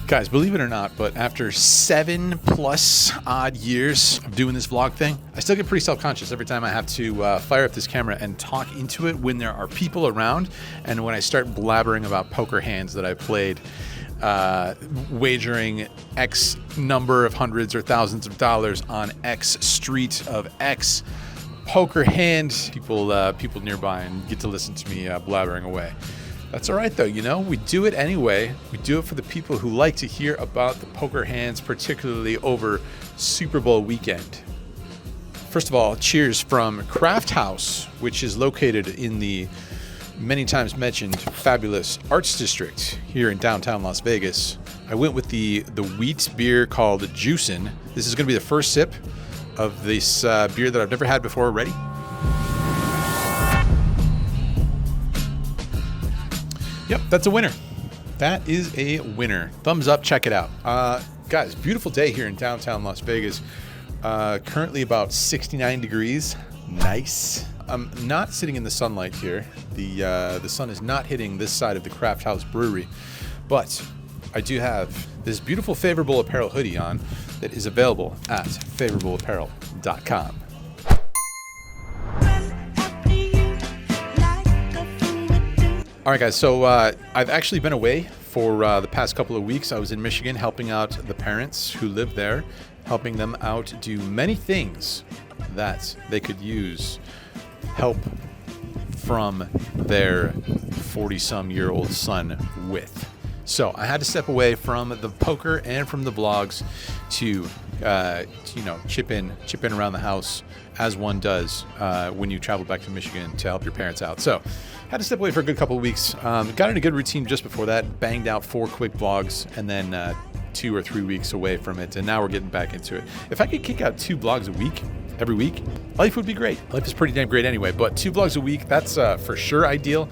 Guys, believe it or not, but after 7+ odd years of doing this vlog thing, I still get pretty self-conscious every time I have to fire up this camera and talk into it when there are people around, and when I start blabbering about poker hands that I played, wagering X number of hundreds or thousands of dollars on X street of X poker hand. People nearby and get to listen to me blabbering away. That's all right, though. You know, we do it anyway. We do it for the people who like to hear about the poker hands, particularly over Super Bowl weekend. First of all, cheers from Craft House, which is located in the many times mentioned fabulous Arts District here in downtown Las Vegas. I went with the wheat beer called Juicin'. This is going to be the first sip of this beer that I've never had before. Ready? Yep, that's a winner. That is a winner. Thumbs up, check it out. Guys, beautiful day here in downtown Las Vegas. Currently about 69 degrees. Nice. I'm not sitting in the sunlight here. The sun is not hitting this side of the Craft House Brewery, but I do have this beautiful Favorable Apparel hoodie on that is available at favorableapparel.com. All right, guys, so I've actually been away for the past couple of weeks. I was in Michigan helping out the parents who live there, helping them out do many things that they could use help from their 40-some-year-old son with. So I had to step away from the poker and from the vlogs to chip in around the house as one does when you travel back to Michigan to help your parents out. So had to step away for a good couple of weeks. Got in a good routine just before that, banged out 4 quick vlogs, and then 2 or 3 weeks away from it, and now we're getting back into it. If I could kick out 2 vlogs a week, every week, life would be great. Life is pretty damn great anyway, but 2 vlogs a week, that's for sure ideal.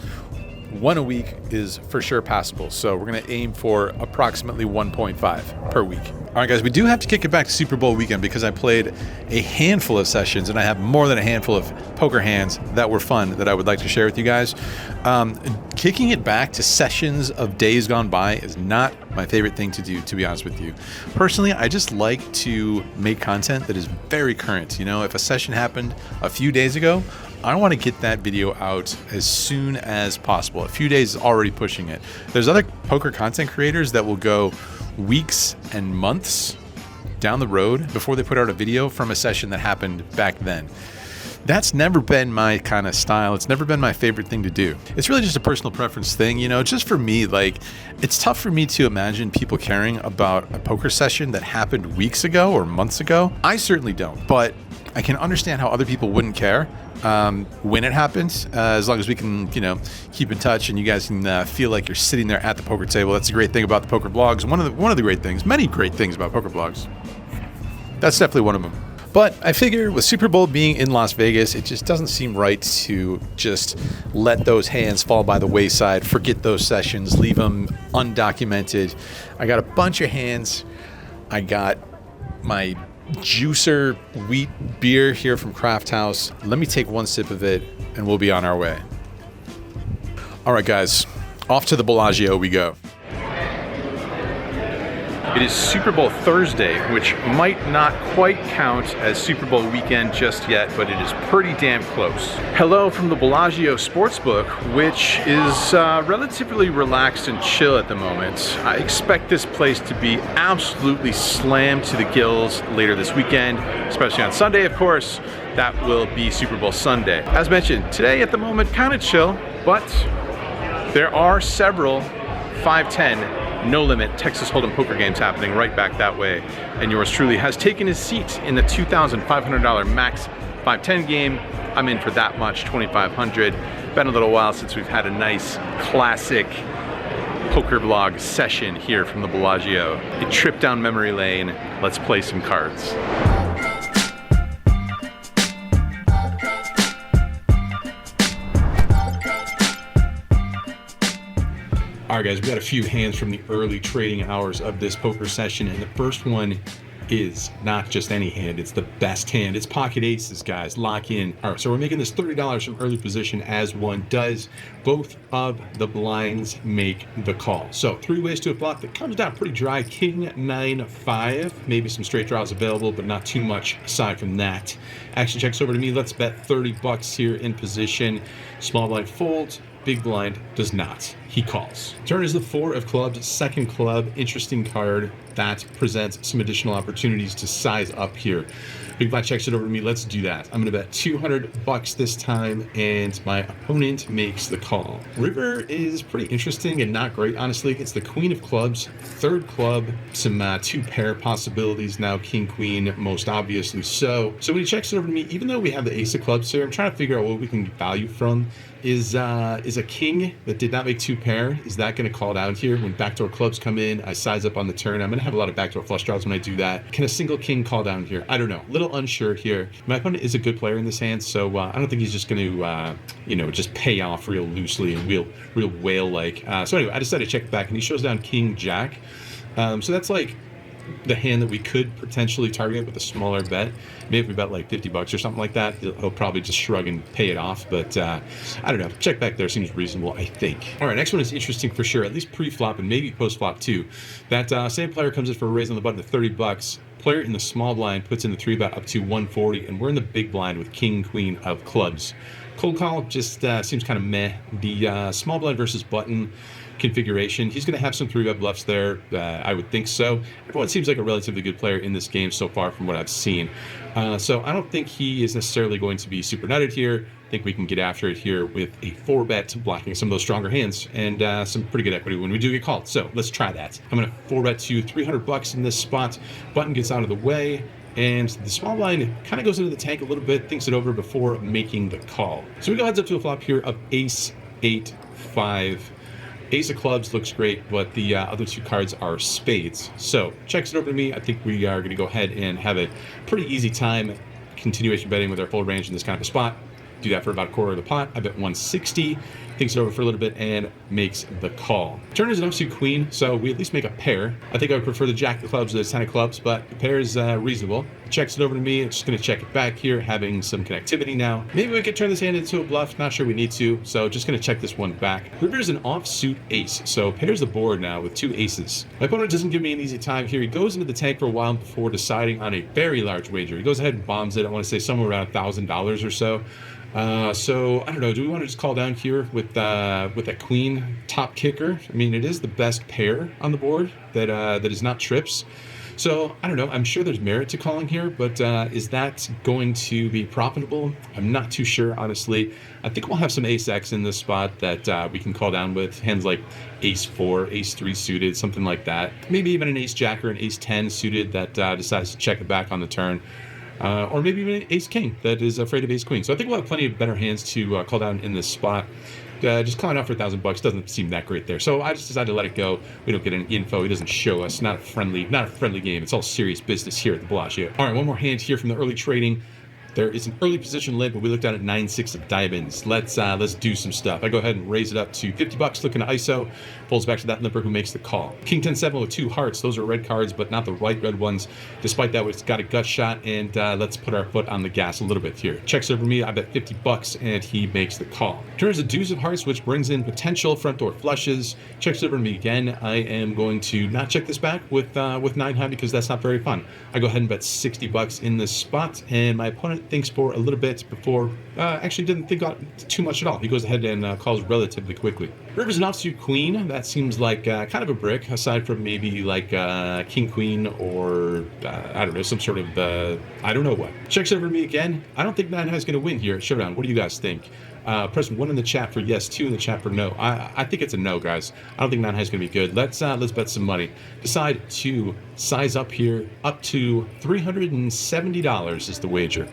1 a week is for sure passable, so we're going to aim for approximately 1.5 per week. All right, guys, we do have to kick it back to Super Bowl weekend because I played a handful of sessions, and I have more than a handful of poker hands that were fun that I would like to share with you guys. Kicking it back to sessions of days gone by is not my favorite thing to do, to be honest with you. Personally, I just like to make content that is very current. You know, if a session happened a few days ago, I want to get that video out as soon as possible. A few days is already pushing it. There's other poker content creators that will go weeks and months down the road before they put out a video from a session that happened back then. That's never been my kind of style. It's never been my favorite thing to do. It's really just a personal preference thing, you know. Just for me, like, it's tough for me to imagine people caring about a poker session that happened weeks ago or months ago. I certainly don't, but I can understand how other people wouldn't care when it happens, as long as we can, keep in touch and you guys can feel like you're sitting there at the poker table. That's the great thing about the poker vlogs. One of the great things, many great things about poker vlogs. That's definitely one of them. But I figure with Super Bowl being in Las Vegas, it just doesn't seem right to just let those hands fall by the wayside, forget those sessions, leave them undocumented. I got a bunch of hands. I got my juicer wheat beer here from Craft House. Let me take 1 sip of it and we'll be on our way. All right, guys, off to the Bellagio we go. It is Super Bowl Thursday, which might not quite count as Super Bowl weekend just yet, but it is pretty damn close. Hello from the Bellagio Sportsbook, which is relatively relaxed and chill at the moment. I expect this place to be absolutely slammed to the gills later this weekend, especially on Sunday, of course. That will be Super Bowl Sunday. As mentioned, today at the moment, kind of chill, but there are several 5-10 no limit Texas Hold'em poker games happening right back that way, and yours truly has taken his seat in the $2,500 max 510 game. I'm in for that much, $2,500. Been a little while since we've had a nice classic poker vlog session here from the Bellagio. A trip down memory lane. Let's play some cards. All right, guys, we got a few hands from the early trading hours of this poker session, and the first one is not just any hand, it's the best hand. It's pocket aces, guys. Lock in. All right, so we're making this $30 from early position as one does. Both of the blinds make the call. So 3 ways to a flop that comes down pretty dry. King 9-5. Maybe some straight draws available, but not too much aside from that. Action checks over to me. Let's bet 30 bucks here in position. Small blind folds. Big blind does not. He calls. Turn is the 4 of clubs, second club. Interesting card that presents some additional opportunities to size up here. Big blind checks it over to me. Let's do that. I'm going to bet 200 bucks this time, and my opponent makes the call. River is pretty interesting and not great, honestly. It's the queen of clubs, third club, some 2-pair possibilities now, king, queen, most obviously so. So when he checks it over to me, even though we have the ace of clubs here, I'm trying to figure out what we can get value from. Is a king that did not make 2-pair, is that going to call down here? When backdoor clubs come in, I size up on the turn. I'm going to have a lot of backdoor flush draws when I do that. Can a single king call down here? I don't know. A little unsure here. My opponent is a good player in this hand, so I don't think he's just going to, just pay off real loosely and real whale-like. So anyway, I decided to check back, and he shows down king, jack. So that's like the hand that we could potentially target with a smaller bet. Maybe if we bet like 50 bucks or something like that, he'll probably just shrug and pay it off. But I don't know. Check back there seems reasonable, I think. All right, next one is interesting for sure, at least pre-flop and maybe post-flop too. That same player comes in for a raise on the button of 30 bucks. Player in the small blind puts in the 3-bet up to 140, and we're in the big blind with king, queen of clubs. Cold call just seems kind of meh. The small blind versus button configuration, he's going to have some 3-bet bluffs there. I would think so. Everyone seems like a relatively good player in this game so far from what I've seen. So I don't think he is necessarily going to be super nutted here. I think we can get after it here with a 4-bet, blocking some of those stronger hands and some pretty good equity when we do get called. So let's try that. I'm going to 4-bet to 300 bucks in this spot. Button gets out of the way, and the small blind kind of goes into the tank a little bit, thinks it over before making the call. So we go heads up to a flop here of ace, 8, 5. Ace of clubs looks great, but the other 2 cards are spades. So checks it over to me. I think we are going to go ahead and have a pretty easy time continuation betting with our full range in this kind of a spot. Do that for about a quarter of the pot. I bet 160. Thinks it over for a little bit and makes the call. Turn is an offsuit queen, so we at least make a pair. I think I would prefer the jack of clubs to the 10 of clubs, but the pair is reasonable. Checks it over to me. I'm just going to check it back here, having some connectivity now. Maybe we could turn this hand into a bluff. Not sure we need to, so just going to check this one back. River is an offsuit ace, so pairs the board now with 2 aces. My opponent doesn't give me an easy time here. He goes into the tank for a while before deciding on a very large wager. He goes ahead and bombs it. I want to say somewhere around $1,000 or so. So I don't know. Do we want to just call down here with that queen top kicker? I mean, it is the best pair on the board that is not trips. So I don't know. I'm sure there's merit to calling here, but is that going to be profitable? I'm not too sure, honestly. I think we'll have some ace X in this spot that we can call down with hands like ace 4, ace 3 suited, something like that. Maybe even an ace jack or an ace 10 suited that decides to check it back on the turn. Or maybe even an ace king that is afraid of ace queen. So I think we'll have plenty of better hands to call down in this spot. Just calling out for $1,000 doesn't seem that great there. So I just decided to let it go. We don't get any info. He doesn't show us. Not a friendly game. It's all serious business here at the Bellagio. All right, one more hand here from the early trading. There is an early position limp, but we looked down at 9-6 of diamonds. Let's do some stuff. I go ahead and raise it up to 50 bucks, looking to ISO. Folds back to that limper who makes the call. King 10-7 with 2 hearts. Those are red cards, but not the right red ones. Despite that, we've got a gut shot, and let's put our foot on the gas a little bit here. Checks over me. I bet 50 bucks, and he makes the call. Turns a deuce of hearts, which brings in potential front door flushes. Checks over me again. I am going to not check this back with 9 high because that's not very fun. I go ahead and bet 60 bucks in this spot, and my opponent thinks for a little bit before, actually didn't think too much at all. He goes ahead and calls relatively quickly. River's an offsuit queen. That seems like kind of a brick, aside from maybe like king queen or I don't know, some sort of I don't know what. Checks over to me again. I don't think 9 high is going to win here at Showdown. What do you guys think? Press 1 in the chat for yes, 2 in the chat for no. I think it's a no, guys. I don't think 9 high is going to be good. Let's bet some money. Decide to size up here up to $370 is the wager.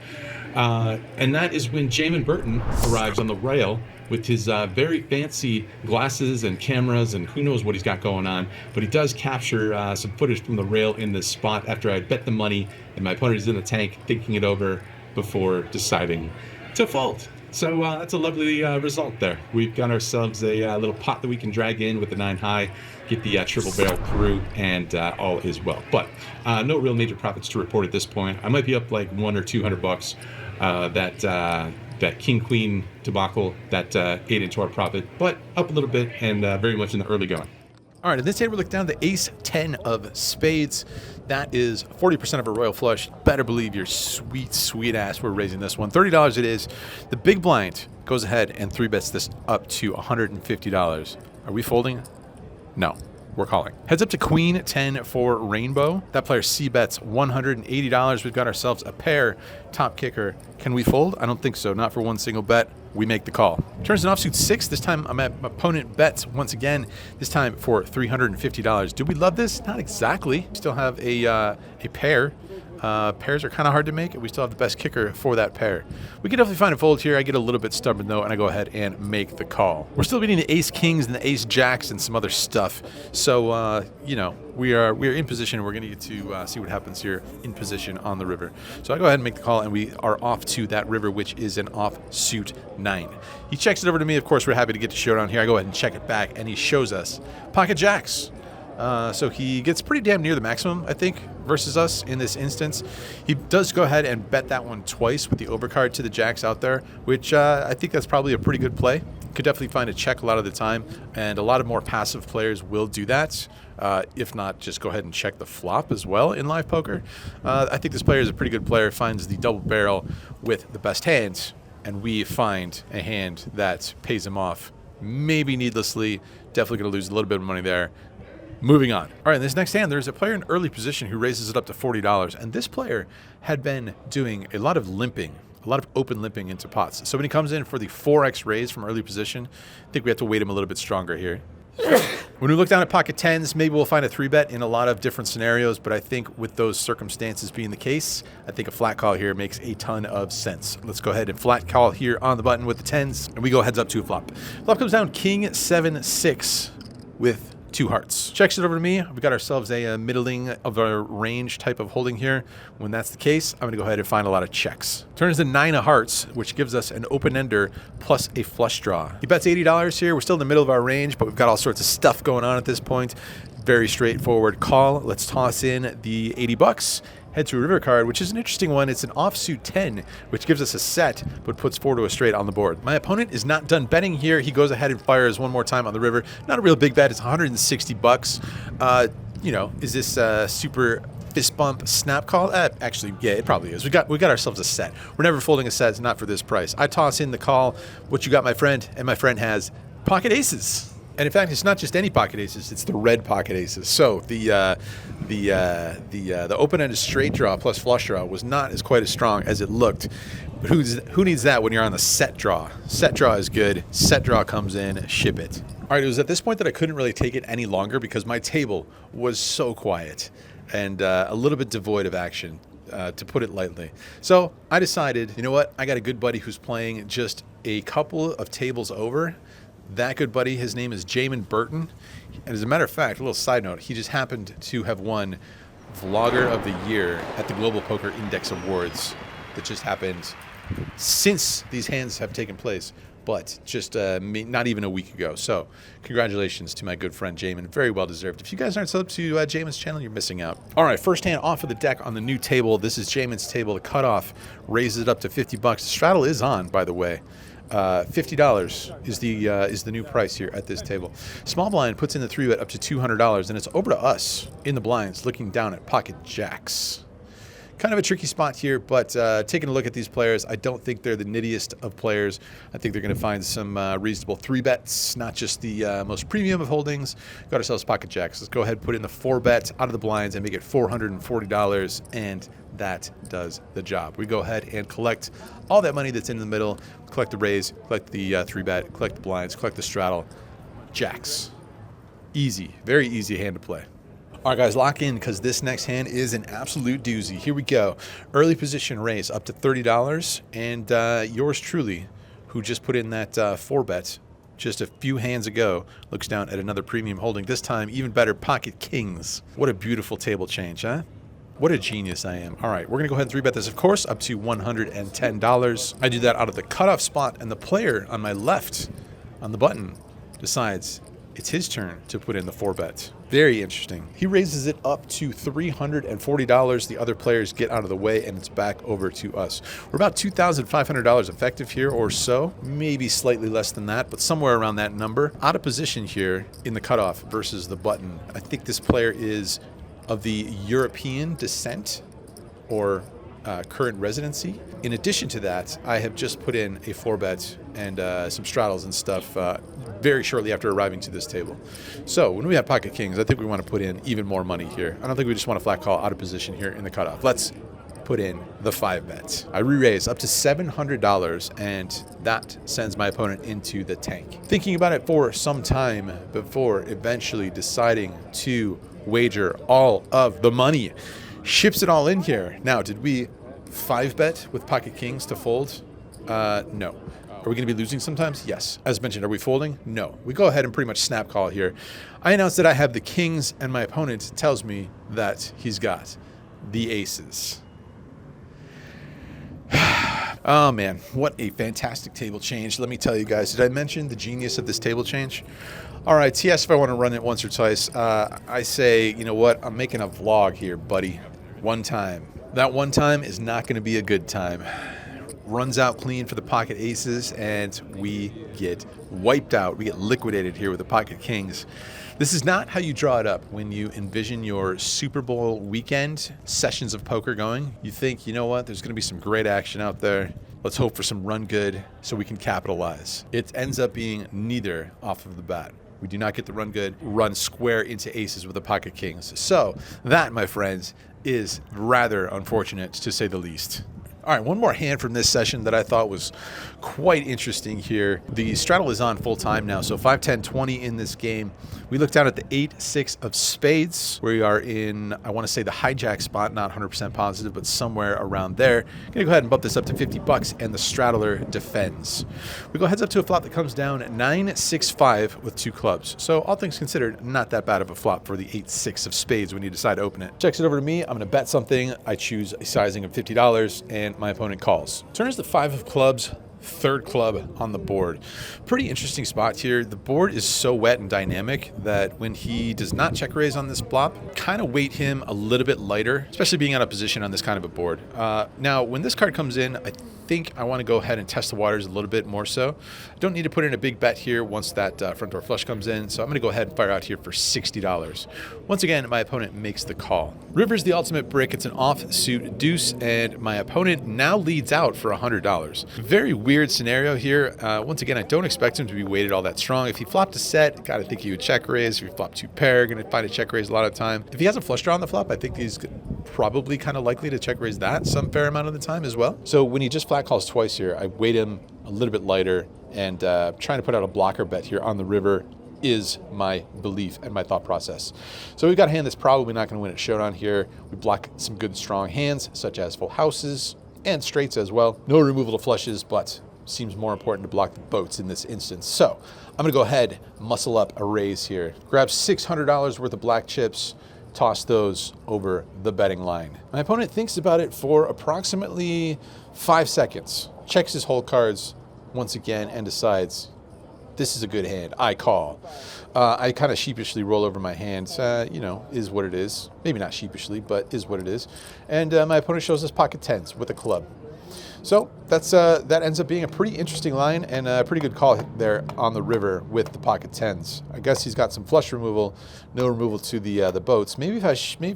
And that is when Jamin Burton arrives on the rail with his very fancy glasses and cameras and who knows what he's got going on. But he does capture some footage from the rail in this spot after I bet the money and my opponent is in the tank thinking it over before deciding to fold. So that's a lovely result there. We've got ourselves a little pot that we can drag in with the 9 high, get the triple barrel through, and all is well. But no real major profits to report at this point. I might be up like $100 or $200. That king queen debacle that ate into our profit, but up a little bit and very much in the early going. All right, in this hand, we're looking down the ace 10 of spades. That is 40% of a royal flush. Better believe your sweet, sweet ass we're raising this one. $30 it is. The big blind goes ahead and 3-bets this up to $150. Are we folding? No, we're calling. Heads up to queen 10 for rainbow. That player c-bets $180. We've got ourselves a pair. Top kicker. Can we fold? I don't think so. Not for one single bet. We make the call. Turns an offsuit 6. This time, my opponent bets once again, this time for $350. Do we love this? Not exactly. We still have a pair. Pairs are kind of hard to make, and we still have the best kicker for that pair. We can definitely find a fold here. I get a little bit stubborn, though, and I go ahead and make the call. We're still beating the ace kings and the ace jacks and some other stuff. So, you know, we are in position. We're going to get to see what happens here in position on the river. So I go ahead and make the call, and we are off to that river, which is an offsuit 9. He checks it over to me. Of course, we're happy to get to showdown here. I go ahead and check it back, and he shows us pocket jacks. So he gets pretty damn near the maximum, I think, versus us in this instance. He does go ahead and bet that one twice with the overcard to the jacks out there, which I think that's probably a pretty good play. Could definitely find a check a lot of the time, and a lot of more passive players will do that. If not, just go ahead and check the flop as well in live poker. I think this player is a pretty good player, finds the double barrel with the best hands, and we find a hand that pays him off, maybe needlessly. Definitely going to lose a little bit of money there. Moving on. All right, in this next hand, there's a player in early position who raises it up to $40, and this player had been doing a lot of limping, a lot of open limping into pots. So when he comes in for the 4x raise from early position, I think we have to weight him a little bit stronger here. When we look down at pocket 10s, maybe we'll find a 3-bet in a lot of different scenarios, but I think with those circumstances being the case, I think a flat call here makes a ton of sense. Let's go ahead and flat call here on the button with the 10s, and we go heads up to a flop. Flop comes down king 7-6 with 2 hearts. Checks it over to me. We got ourselves a middling of a range type of holding here. When that's the case, I'm going to go ahead and find a lot of checks. Turns to 9 of hearts, which gives us an open ender plus a flush draw. He bets $80 here. We're still in the middle of our range, but we've got all sorts of stuff going on at this point. Very straightforward call. Let's toss in the $80. Head to a river card, which is an interesting one. It's an offsuit 10, which gives us a set, but puts 4 to a straight on the board. My opponent is not done betting here. He goes ahead and fires one more time on the river. Not a real big bet. It's $160. You know, is this super fist bump snap call? Actually, yeah, it probably is. We got ourselves a set. We're never folding a set. It's not for this price. I toss in the call. What you got, my friend? And my friend has pocket aces. And in fact, it's not just any pocket aces; it's the red pocket aces. So the open-ended straight draw plus flush draw was not as quite as strong as it looked. But who needs that when you're on the set draw? Set draw is good. Set draw comes in, ship it. All right, it was at this point that I couldn't really take it any longer because my table was so quiet and a little bit devoid of action, to put it lightly. So I decided, you know what? I got a good buddy who's playing just a couple of tables over. That good buddy, his name is Jamin Burton. And as a matter of fact, a little side note, he just happened to have won Vlogger of the Year at the Global Poker Index Awards that just happened since these hands have taken place, but just not even a week ago. So congratulations to my good friend Jamin. Very well deserved. If you guys aren't subbed to Jamin's channel, you're missing out. All right, first hand off of the deck on the new table. This is Jamin's table. The cutoff raises it up to $50. The straddle is on, by the way. $50 is the new price here at this table. Small blind puts in the 3-bet up to $200, and it's over to us in the blinds looking down at pocket jacks. Kind of a tricky spot here, but taking a look at these players, I don't think they're the nittiest of players. I think they're going to find some reasonable 3-bets, not just the most premium of holdings. Got ourselves pocket jacks. Let's go ahead and put in the 4-bet out of the blinds and make it $440, and that does the job. We go ahead and collect all that money that's in the middle, collect the raise, collect the 3-bet, collect the blinds, collect the straddle. Jacks. Easy, very easy hand to play. All right, guys, lock in because this next hand is an absolute doozy. Here we go. Early position raise up to $30, and yours truly, who just put in that 4-bet just a few hands ago, looks down at another premium holding. This time, even better, pocket kings. What a beautiful table change, huh? What a genius I am. All right, we're going to go ahead and 3-bet this, of course, up to $110. I do that out of the cutoff spot, and the player on my left on the button decides it's his turn to put in the 4-bet. Very interesting. He raises it up to $340. The other players get out of the way, and it's back over to us. We're about $2,500 effective here or so. Maybe slightly less than that, but somewhere around that number. Out of position here in the cutoff versus the button. I think this player is of the European descent or current residency. In addition to that, I have just put in a 4-bet and some straddles and stuff very shortly after arriving to this table. So when we have pocket kings, I think we want to put in even more money here. I don't think we just want to flat call out of position here in the cutoff. Let's put in the 5-bet. I re-raise up to $700, and that sends my opponent into the tank. Thinking about it for some time before eventually deciding to wager all of the money. Ships it all in here. Now, did we 5-bet with pocket kings to fold? No. Are we going to be losing sometimes? Yes. As mentioned, are we folding? No. We go ahead and pretty much snap call here. I announce that I have the kings, and my opponent tells me that he's got the aces. Oh man, what a fantastic table change. Let me tell you guys, did I mention the genius of this table change? All right, he asked if I want to run it once or twice. I say, you know what? I'm making a vlog here, buddy. One time. That one time is not going to be a good time. Runs out clean for the pocket aces, and we get wiped out. We get liquidated here with the pocket kings. This is not how you draw it up when you envision your Super Bowl weekend sessions of poker going. You think, you know what? There's going to be some great action out there. Let's hope for some run good so we can capitalize. It ends up being neither off of the bat. We do not get the run good, run square into aces with the pocket kings. So that, my friends, is rather unfortunate to say the least. All right, one more hand from this session that I thought was quite interesting here. The straddle is on full time now, so 5, 10, 20 in this game. We look down at the 8, 6 of spades. We are in, I want to say the hijack spot, not 100% positive, but somewhere around there. I'm gonna go ahead and bump this up to $50, and the straddler defends. We go heads up to a flop that comes down 9, 6, 5 with 2 clubs. So all things considered, not that bad of a flop for the 8, 6 of spades when you decide to open it. Checks it over to me. I'm gonna bet something. I choose a sizing of $50, and my opponent calls. Turns the 5 of clubs, 3rd club on the board. Pretty interesting spot here. The board is so wet and dynamic that when he does not check raise on this flop, kind of weight him a little bit lighter, especially being out of position on this kind of a board. Now, when this card comes in, I think I want to go ahead and test the waters a little bit more so. I don't need to put in a big bet here once that front door flush comes in, so I'm going to go ahead and fire out here for $60. Once again, my opponent makes the call. River's the ultimate brick. It's an offsuit deuce, and my opponent now leads out for $100. Very weird scenario here. Once again, I don't expect him to be weighted all that strong. If he flopped a set, gotta think he would check raise. If he flopped 2 pair, gonna find a check raise a lot of the time. If he has a flush draw on the flop, I think he's probably kind of likely to check raise that some fair amount of the time as well. So when he just flat calls twice here, I weight him a little bit lighter, and trying to put out a blocker bet here on the river is my belief and my thought process. So we've got a hand that's probably not going to win at showdown here. We block some good strong hands such as full houses and straights as well. No removal of flushes, but seems more important to block the boats in this instance. So I'm going to go ahead, muscle up a raise here. Grab $600 worth of black chips, toss those over the betting line. My opponent thinks about it for approximately 5 seconds, checks his whole cards once again, and decides this is a good hand. I call. I kind of sheepishly roll over my hands. You know, is what it is. Maybe not sheepishly, but is what it is. And my opponent shows us pocket tens with a club. So that ends up being a pretty interesting line and a pretty good call there on the river with the pocket tens. I guess he's got some flush removal, no removal to the boats. Maybe if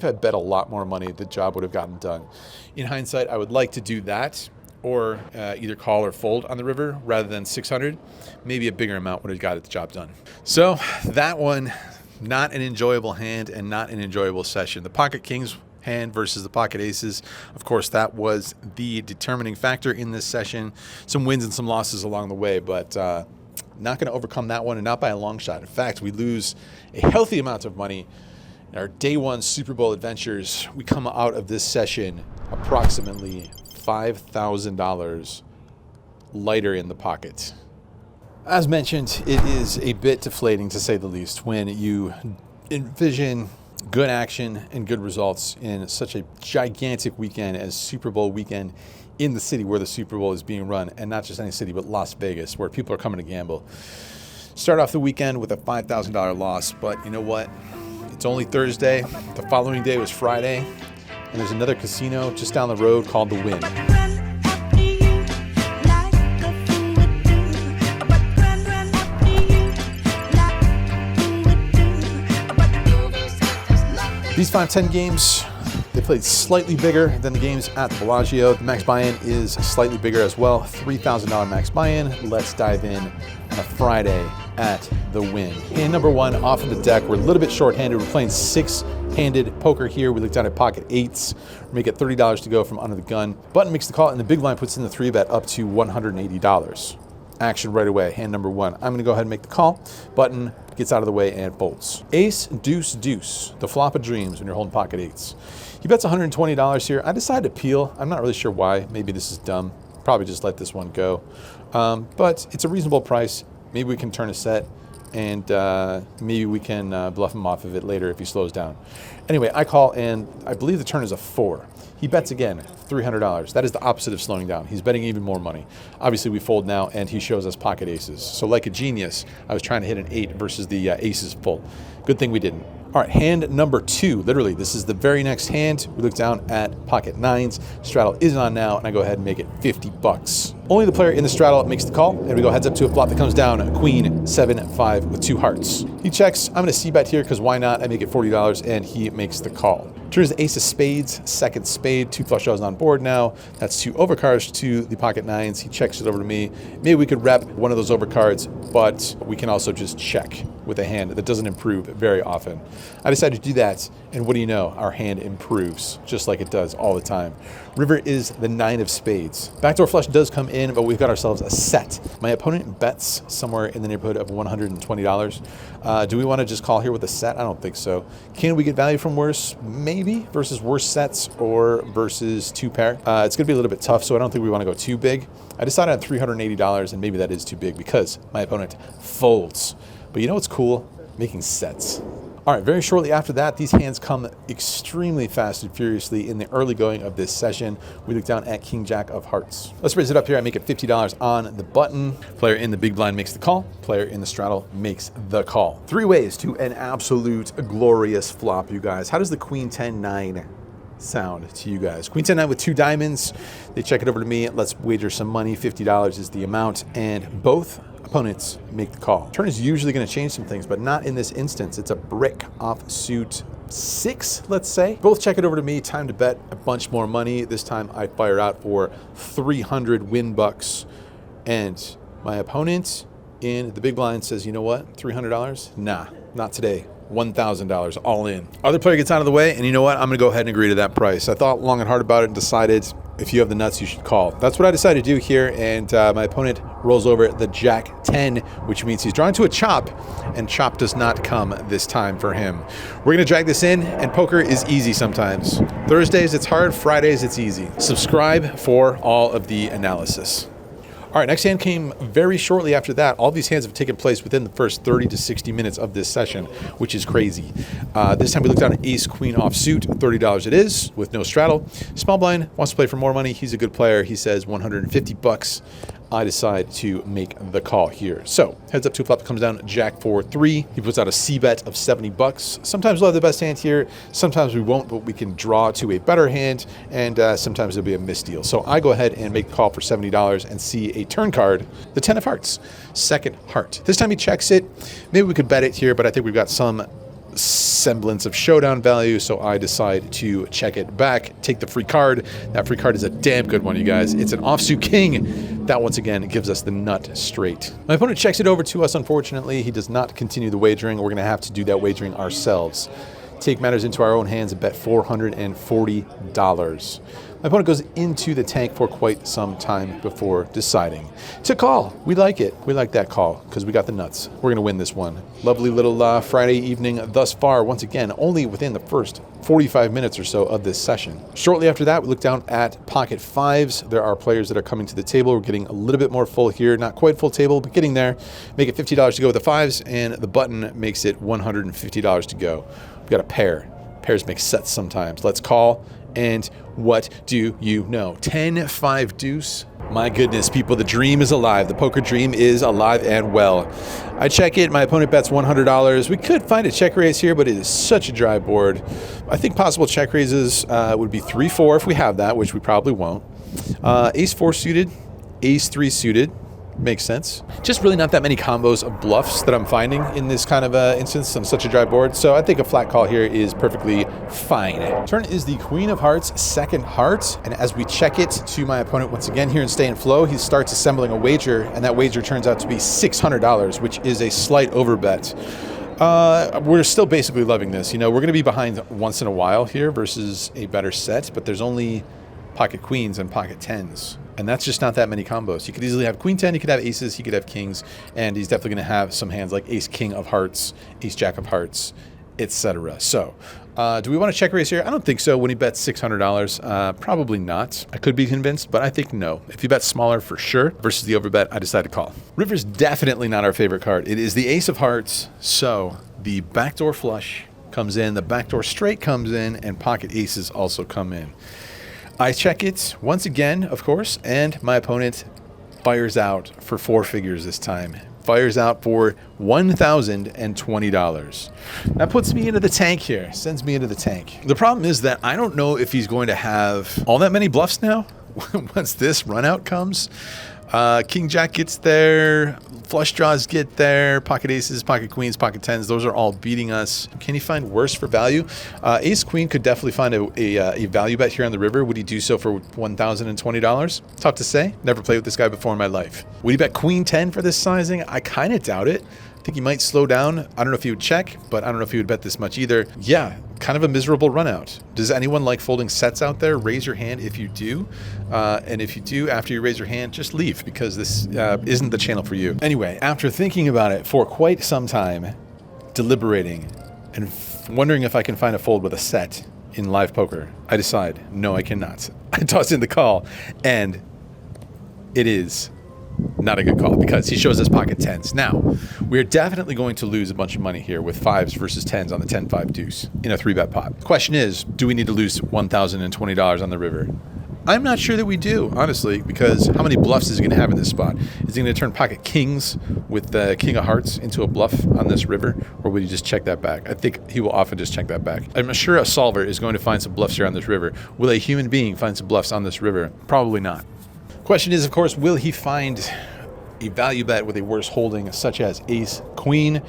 I bet a lot more money, the job would have gotten done. In hindsight, I would like to do that, or either call or fold on the river rather than 600. Maybe a bigger amount would have got the job done. So that one, not an enjoyable hand and not an enjoyable session. The pocket kings hand versus the pocket aces, of course, that was the determining factor in this session. Some wins and some losses along the way, but not going to overcome that one, and not by a long shot. In fact, we lose a healthy amount of money in our day one Super Bowl adventures. We come out of this session approximately $5,000 lighter in the pocket. As mentioned, it is a bit deflating, to say the least, when you envision good action and good results in such a gigantic weekend as Super Bowl weekend in the city where the Super Bowl is being run, and not just any city, but Las Vegas, where people are coming to gamble. Start off the weekend with a $5,000 loss, but you know what? It's only Thursday. The following day was Friday, and there's another casino just down the road called the Wynn. These 5-10 games, they played slightly bigger than the games at the Bellagio. The max buy-in is slightly bigger as well, $3,000 max buy-in. Let's dive in on a Friday at the Wynn. Hand number one off of the deck. We're a little bit short-handed. We're playing 6-handed poker here. We look down at pocket eights. We make it $30 to go from under the gun. Button makes the call, and the big blind puts in the 3-bet up to $180. Action right away. Hand number one. I'm going to go ahead and make the call. Button gets out of the way and folds. Ace, deuce, deuce. The flop of dreams when you're holding pocket eights. He bets $120 here. I decided to peel. I'm not really sure why. Maybe this is dumb. Probably just let this one go. But it's a reasonable price. Maybe we can turn a set, and maybe we can bluff him off of it later if he slows down. Anyway, I call, and I believe the turn is a 4. He bets again, $300. That is the opposite of slowing down. He's betting even more money. Obviously, we fold now, and he shows us pocket aces. So like a genius, I was trying to hit an 8 versus the aces full. Good thing we didn't. All right, hand number 2. Literally, this is the very next hand. We look down at pocket nines. Straddle is on now, and I go ahead and make it $50. Only the player in the straddle makes the call, and we go heads up to a flop that comes down, queen, 7-5 with 2 hearts. He checks. I'm going to c-bet here because why not? I make it $40, and he makes the call. Turns the ace of spades, second spade, 2 flush draws on board now. That's 2 overcards to the pocket nines. He checks it over to me. Maybe we could rep one of those overcards, but we can also just check with a hand that doesn't improve very often. I decided to do that, and what do you know? Our hand improves, just like it does all the time. River is the 9 of spades. Backdoor flush does come in, but we've got ourselves a set. My opponent bets somewhere in the neighborhood of $120. Do we want to just call here with a set? I don't think so. Can we get value from worse? Maybe, versus worse sets or versus 2 pair. It's going to be a little bit tough, so I don't think we want to go too big. I decided on $380, and maybe that is too big because my opponent folds. But you know what's cool? Making sets. All right, very shortly after that, these hands come extremely fast and furiously in the early going of this session. We look down at King Jack of Hearts. Let's raise it up here. I make it $50 on the button. Player in the big blind makes the call. Player in the straddle makes the call. 3 ways to an absolute glorious flop, you guys. How does the Queen 10-9 sound to you guys? Queen 10-9 with 2 diamonds. They check it over to me. Let's wager some money. $50 is the amount, and both opponents make the call. Turn is usually going to change some things, but not in this instance. It's a brick off suit 6, let's say. Both check it over to me. Time to bet a bunch more money. This time I fire out for 300 win bucks, and my opponent in the big blind says, you know what, $300? Nah, not today. $1,000 all in. Other player gets out of the way, and you know what? I'm going to go ahead and agree to that price. I thought long and hard about it and decided if you have the nuts, you should call. That's what I decided to do here, and my opponent rolls over the Jack 10, which means he's drawing to a chop, and chop does not come this time for him. We're going to drag this in, and poker is easy sometimes. Thursdays, it's hard. Fridays, it's easy. Subscribe for all of the analysis. All right, next hand came very shortly after that. All these hands have taken place within the first 30 to 60 minutes of this session, which is crazy. This time we looked down at ace, queen offsuit, $30 it is, with no straddle. Small blind wants to play for more money. He's a good player. He says $150. I decide to make the call here. So heads up to a flop that comes down Jack 4-3. He puts out a C-bet of $70. Sometimes we'll have the best hand here. Sometimes we won't, but we can draw to a better hand, and sometimes it'll be a misdeal. So I go ahead and make the call for $70 and see a turn card, the 10 of hearts, second heart. This time he checks it. Maybe we could bet it here, but I think we've got some semblance of showdown value, so I decide to check it back, take the free card. That free card is a damn good one, you guys. It's an offsuit king. That once again gives us the nut straight. My opponent checks it over to us. Unfortunately, he does not continue the wagering. We're going to have to do that wagering ourselves. Take matters into our own hands and bet $440. My opponent goes into the tank for quite some time before deciding to call. We like it. We like that call because we got the nuts. We're going to win this one. Lovely little Friday evening thus far. Once again, only within the first 45 minutes or so of this session. Shortly after that, we look down at pocket fives. There are players that are coming to the table. We're getting a little bit more full here. Not quite full table, but getting there. Make it $50 to go with the fives, and the button makes it $150 to go. We've got a pair. Pairs make sets sometimes. Let's call. And what do you know? 10-5 deuce. My goodness, people, the dream is alive. The poker dream is alive and well. I check it. My opponent bets $100. We could find a check raise here, but it is such a dry board. I think possible check raises would be 3-4 if we have that, which we probably won't. Ace-4 suited, Ace-3 suited. Makes sense. Just really not that many combos of bluffs that I'm finding in this kind of instance on such a dry board. So I think a flat call here is perfectly fine. Turn is the Queen of Hearts, second heart. And as we check it to my opponent once again here in Stay and Flow, he starts assembling a wager, and that wager turns out to be $600, which is a slight overbet. We're still basically loving this. You know, we're going to be behind once in a while here versus a better set, but there's only pocket queens and pocket tens. And that's just not that many combos. You could easily have queen 10, you could have aces, he could have kings, and he's definitely going to have some hands like ace king of hearts, ace jack of hearts, etc. So, do we want to check raise here? I don't think so when he bets $600. Probably not. I could be convinced, but I think no. If he bets smaller, for sure, versus the overbet, I decide to call. River's definitely not our favorite card. It is the ace of hearts, so the backdoor flush comes in, the backdoor straight comes in, and pocket aces also come in. I check it once again, of course, and my opponent fires out for 4 figures this time. Fires out for $1,020. That puts me into the tank here, sends me into the tank. The problem is that I don't know if he's going to have all that many bluffs now once this run out comes. King Jack gets there, flush draws get there, pocket aces, pocket queens, pocket tens, those are all beating us. Can he find worse for value? Ace queen could definitely find a value bet here on the river. Would he do so for $1,020? Tough to say. Never played with this guy before in my life. Would he bet queen 10 for this sizing? I kind of doubt it. I think he might slow down. I don't know if he would check, but I don't know if he would bet this much either. Yeah, kind of a miserable run out. Does anyone like folding sets out there? Raise your hand if you do. And if you do, after you raise your hand, just leave, because this isn't the channel for you. Anyway, after thinking about it for quite some time, deliberating, and wondering if I can find a fold with a set in live poker, I decide, no, I cannot. I toss in the call, and it is not a good call because he shows us pocket tens. Now, we're definitely going to lose a bunch of money here with fives versus tens on the 10-5 deuce in a 3-bet pot. The question is, do we need to lose $1,020 on the river? I'm not sure that we do, honestly, because how many bluffs is he going to have in this spot? Is he going to turn pocket kings with the king of hearts into a bluff on this river, or would he just check that back? I think he will often just check that back. I'm sure a solver is going to find some bluffs here on this river. Will a human being find some bluffs on this river? Probably not. Question is, of course, will he find a value bet with a worse holding such as ace queen?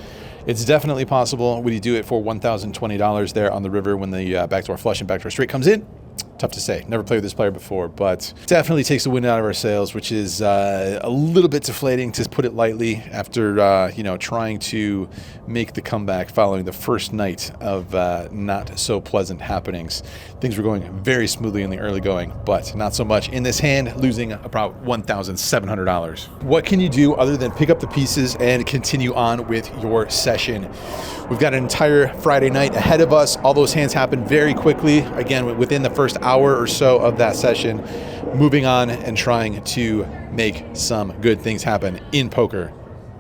It's definitely possible. Would he do it for $1,020 there on the river when the backdoor flush and backdoor straight comes in? Tough to say. Never played with this player before, but definitely takes the wind out of our sails, which is a little bit deflating, to put it lightly, after trying to make the comeback following the first night of not so pleasant happenings. Things were going very smoothly in the early going, but not so much in this hand, losing about $1,700. What can you do other than pick up the pieces and continue on with your session? We've got an entire Friday night ahead of us. All those hands happen very quickly. Again, within the first hour or so of that session, moving on and trying to make some good things happen in poker.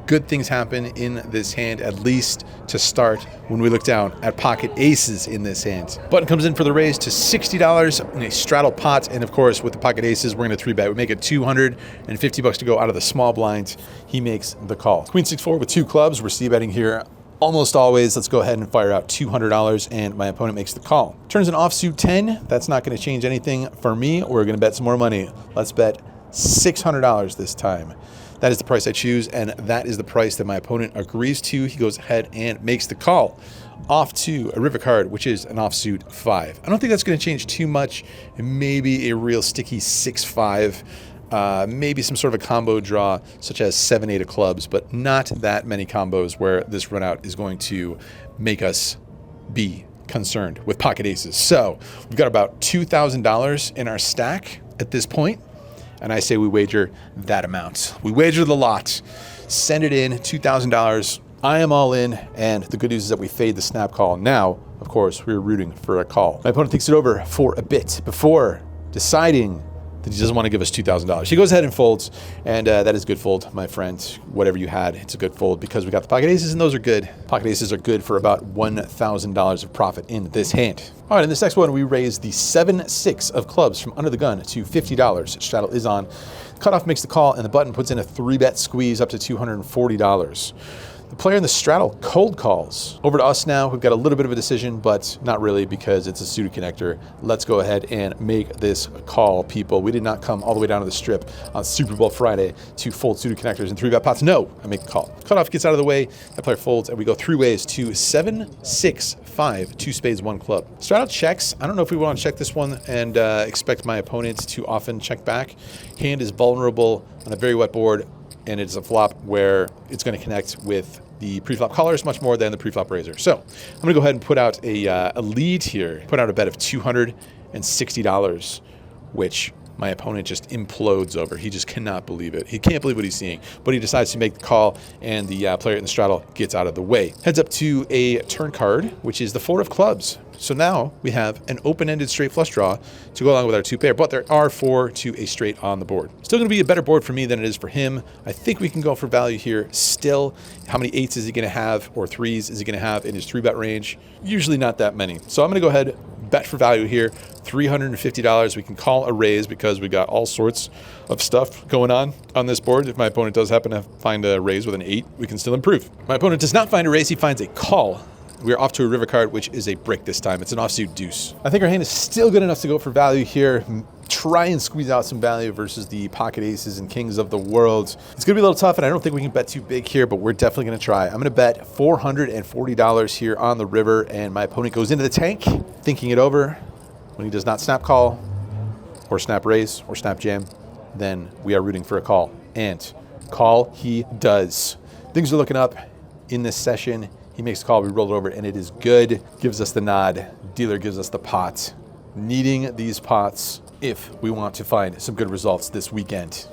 Good things happen in this hand, at least to start, when we look down at pocket aces in this hand. Button comes in for the raise to $60 in a straddle pot, and of course, with the pocket aces, we're going to 3-bet. We make it $250 to go out of the small blind. He makes the call. Queen 6-4 with 2 clubs. We're c-betting here almost always. Let's go ahead and fire out $200, and my opponent makes the call. Turns an offsuit 10. That's not going to change anything for me. We're going to bet some more money. Let's bet $600 this time. That is the price I choose, and that is the price that my opponent agrees to. He goes ahead and makes the call off to a river card, which is an offsuit 5. I don't think that's going to change too much. Maybe a real sticky 6-5. Maybe some sort of a combo draw such as 7-8 of clubs, but not that many combos where this run out is going to make us be concerned with pocket aces. So we've got about $2,000 in our stack at this point, and I say we wager that amount. We wager the lot, send it in, $2,000. I am all in, and the good news is that we fade the snap call. Now, of course, we're rooting for a call. My opponent thinks it over for a bit before deciding that he doesn't want to give us $2,000. He goes ahead and folds, and that is a good fold, my friend. Whatever you had, it's a good fold because we got the pocket aces, and those are good. Pocket aces are good for about $1,000 of profit in this hand. All right, in this next one, we raise the 7-6 of clubs from under the gun to $50. Straddle is on. Cutoff makes the call, and the button puts in a 3-bet squeeze up to $240. The player in the straddle cold calls. Over to us now. We've got a little bit of a decision, but not really because it's a suited connector. Let's go ahead and make this call, people. We did not come all the way down to the strip on Super Bowl Friday to fold suited connectors and 3-bet pots. No, I make the call. Cutoff gets out of the way. That player folds, and we go 3 ways to 7-6-5, 2 spades, 1 club. Straddle checks. I don't know if we want to check this one and expect my opponent to often check back. Hand is vulnerable on a very wet board, and it's a flop where it's going to connect with the pre-flop callers much more than the pre-flop raiser. So I'm going to go ahead and put out a lead here, put out a bet of $260, which my opponent just implodes over. He just cannot believe it. He can't believe what he's seeing, but he decides to make the call, and the player in the straddle gets out of the way. Heads up to a turn card, which is the 4 of clubs. So now we have an open-ended straight flush draw to go along with our 2 pair, but there are 4 to a straight on the board. Still going to be a better board for me than it is for him. I think we can go for value here still. How many 8s is he going to have, or 3s is he going to have in his 3-bet range? Usually not that many. So I'm going to go ahead, bet for value here, $350. We can call a raise because we got all sorts of stuff going on this board. If my opponent does happen to find a raise with an 8, we can still improve. My opponent does not find a raise. He finds a call. We are off to a river card, which is a brick this time. It's an offsuit deuce. I think our hand is still good enough to go for value here. Try and squeeze out some value versus the pocket aces and kings of the world. It's going to be a little tough, and I don't think we can bet too big here, but we're definitely going to try. I'm going to bet $440 here on the river, and my opponent goes into the tank, thinking it over. When he does not snap call, or snap raise, or snap jam, then we are rooting for a call. And call he does. Things are looking up in this session. He makes the call, we roll it over, and it is good. Gives us the nod. Dealer gives us the pot. Needing these pots if we want to find some good results this weekend.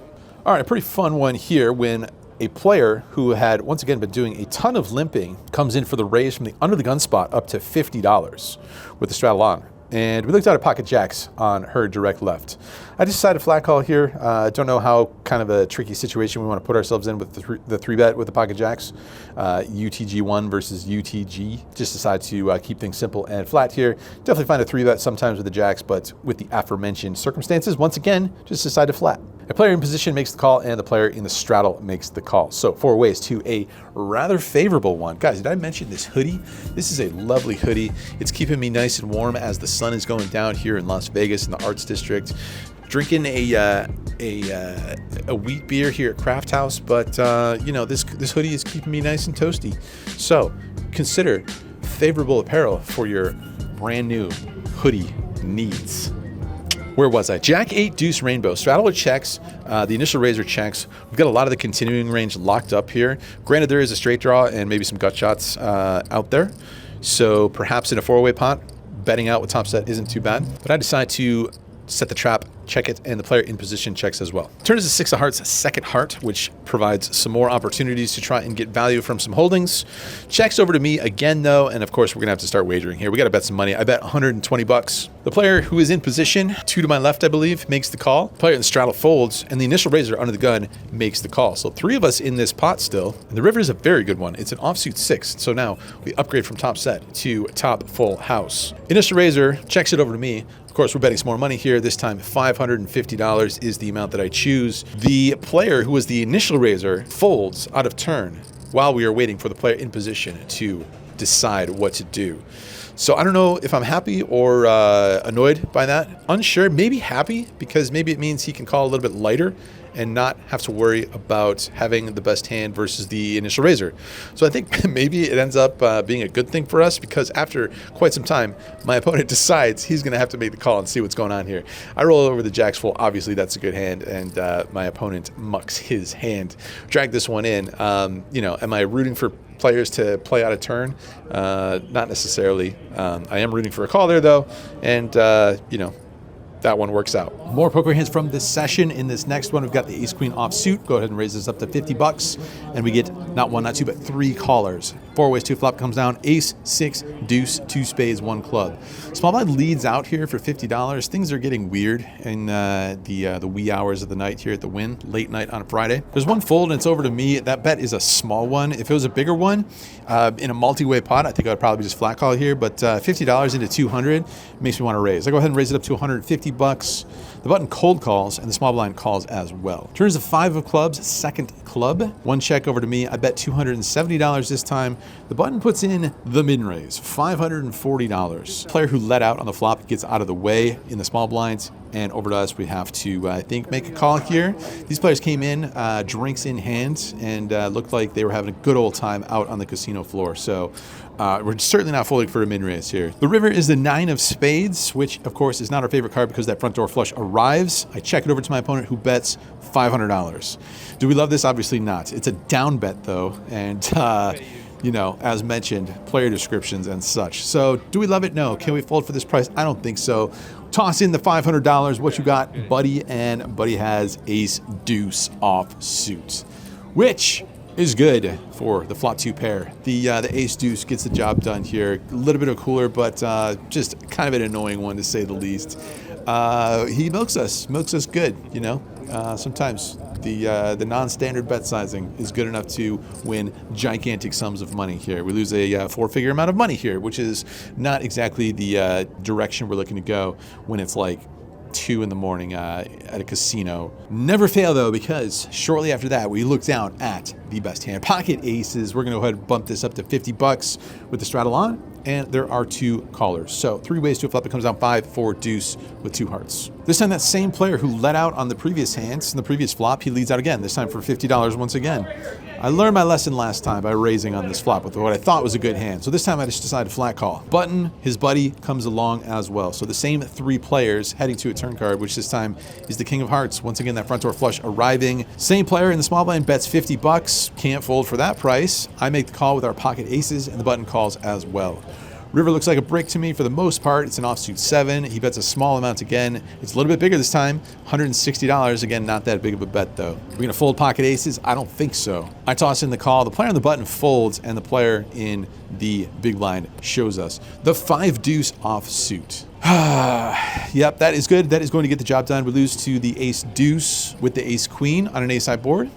All right, a pretty fun one here when a player who had, once again, been doing a ton of limping comes in for the raise from the under the gun spot up to $50 with the straddle on. And we looked at a pocket jacks on her direct left. I just decided flat call here. Don't know how kind of a tricky situation we want to put ourselves in with the 3-bet with the pocket jacks. UTG1 versus UTG. Just decide to keep things simple and flat here. Definitely find a 3-bet sometimes with the jacks, but with the aforementioned circumstances, once again, just decide to flat. A player in position makes the call, and the player in the straddle makes the call. So 4 ways to a rather favorable one. Guys, did I mention this hoodie? This is a lovely hoodie. It's keeping me nice and warm as the sun is going down here in Las Vegas in the Arts District. Drinking a wheat beer here at Craft House, but you know, this hoodie is keeping me nice and toasty. So consider favorable apparel for your brand new hoodie needs. Where was I? Jack 8 deuce rainbow. Straddle checks. The initial raiser checks. We've got a lot of the continuing range locked up here. Granted, there is a straight draw and maybe some gut shots out there. So perhaps in a 4-way pot, betting out with top set isn't too bad. But I decide to set the trap, check it, and the player in position checks as well. Turn is a 6 of hearts, second heart, which provides some more opportunities to try and get value from some holdings. Checks over to me again, though, and of course, we're gonna have to start wagering here. We gotta bet some money. I bet $120. The player who is in position, 2 to my left, I believe, makes the call. The player in the straddle folds, and the initial raiser under the gun makes the call. So 3 of us in this pot still, and the river is a very good one. It's an offsuit 6, so now we upgrade from top set to top full house. Initial raiser checks it over to me. Of course, we're betting some more money here. This time, $550 is the amount that I choose. The player who was the initial raiser folds out of turn while we are waiting for the player in position to decide what to do. So I don't know if I'm happy or annoyed by that. Unsure, maybe happy, because maybe it means he can call a little bit lighter and not have to worry about having the best hand versus the initial raiser. So I think maybe it ends up being a good thing for us, because after quite some time, my opponent decides he's gonna have to make the call and see what's going on here. I roll over the jacks full. Obviously that's a good hand, and my opponent mucks his hand. Drag this one in. You know, am I rooting for players to play out of turn? Not necessarily. I am rooting for a call there though, and you know, that one works out. More poker hands from this session. In this next one, we've got the ace queen offsuit. Go ahead and raise this up to $50, and we get not 1, not 2, but 3 callers. 4 ways to flop comes down ace, 6, deuce, 2 spades, 1 club. Small blind leads out here for $50. Things are getting weird in the wee hours of the night here at the Wynn, late night on a Friday. There's one fold and it's over to me. That bet is a small one. If it was a bigger one in a multi-way pot, I think I'd probably just flat call here, but $50 into 200 makes me want to raise. I go ahead and raise it up to 150 bucks. The button cold calls and the small blind calls as well. Turns the 5 of clubs, second club. One check over to me. I bet $270 this time. The button puts in the min raise, $540. Player who let out on the flop gets out of the way in the small blinds, and over to us, we have to, I think, make a call here. These players came in, drinks in hand, and looked like they were having a good old time out on the casino floor. So we're certainly not folding for a min raise here. The river is the 9 of spades, which of course is not our favorite card because that front door flush arrives. I check it over to my opponent who bets $500. Do we love this? Obviously not. It's a down bet though, and you know, as mentioned, player descriptions and such. So do we love it? No. Can we fold for this price? I don't think so. Toss in the $500. What you got, buddy? And buddy has ace deuce off suit, which is good for the flop 2 pair. The ace deuce gets the job done here. A little bit of cooler, but just kind of an annoying one to say the least. He milks us good, you know. Sometimes the non-standard bet sizing is good enough to win gigantic sums of money here. We lose a 4-figure amount of money here, which is not exactly the direction we're looking to go when it's like 2 in the morning at a casino. Never fail though, because shortly after that we look down at the best hand, pocket aces. We're gonna go ahead and bump this up to 50 bucks with the straddle on, and there are 2 callers. So 3 ways to a flop. It comes down 5, 4, deuce with 2 hearts. This time that same player who let out on the previous hands in the previous flop, he leads out again, this time for $50 once again. I learned my lesson last time by raising on this flop with what I thought was a good hand. So this time I just decided to flat call. Button, his buddy, comes along as well. So the same 3 players heading to a turn card, which this time is the king of hearts. Once again, that front door flush arriving. Same player in the small blind bets 50 bucks. Can't fold for that price. I make the call with our pocket aces, and the button calls as well. River looks like a brick to me for the most part. It's an offsuit 7. He bets a small amount again. It's a little bit bigger this time, $160. Again, not that big of a bet though. We're gonna fold pocket aces? I don't think so. I toss in the call. The player on the button folds, and the player in the big blind shows us the 5 deuce offsuit. Yep, that is good. That is going to get the job done. We lose to the ace deuce with the ace queen on an ace high board.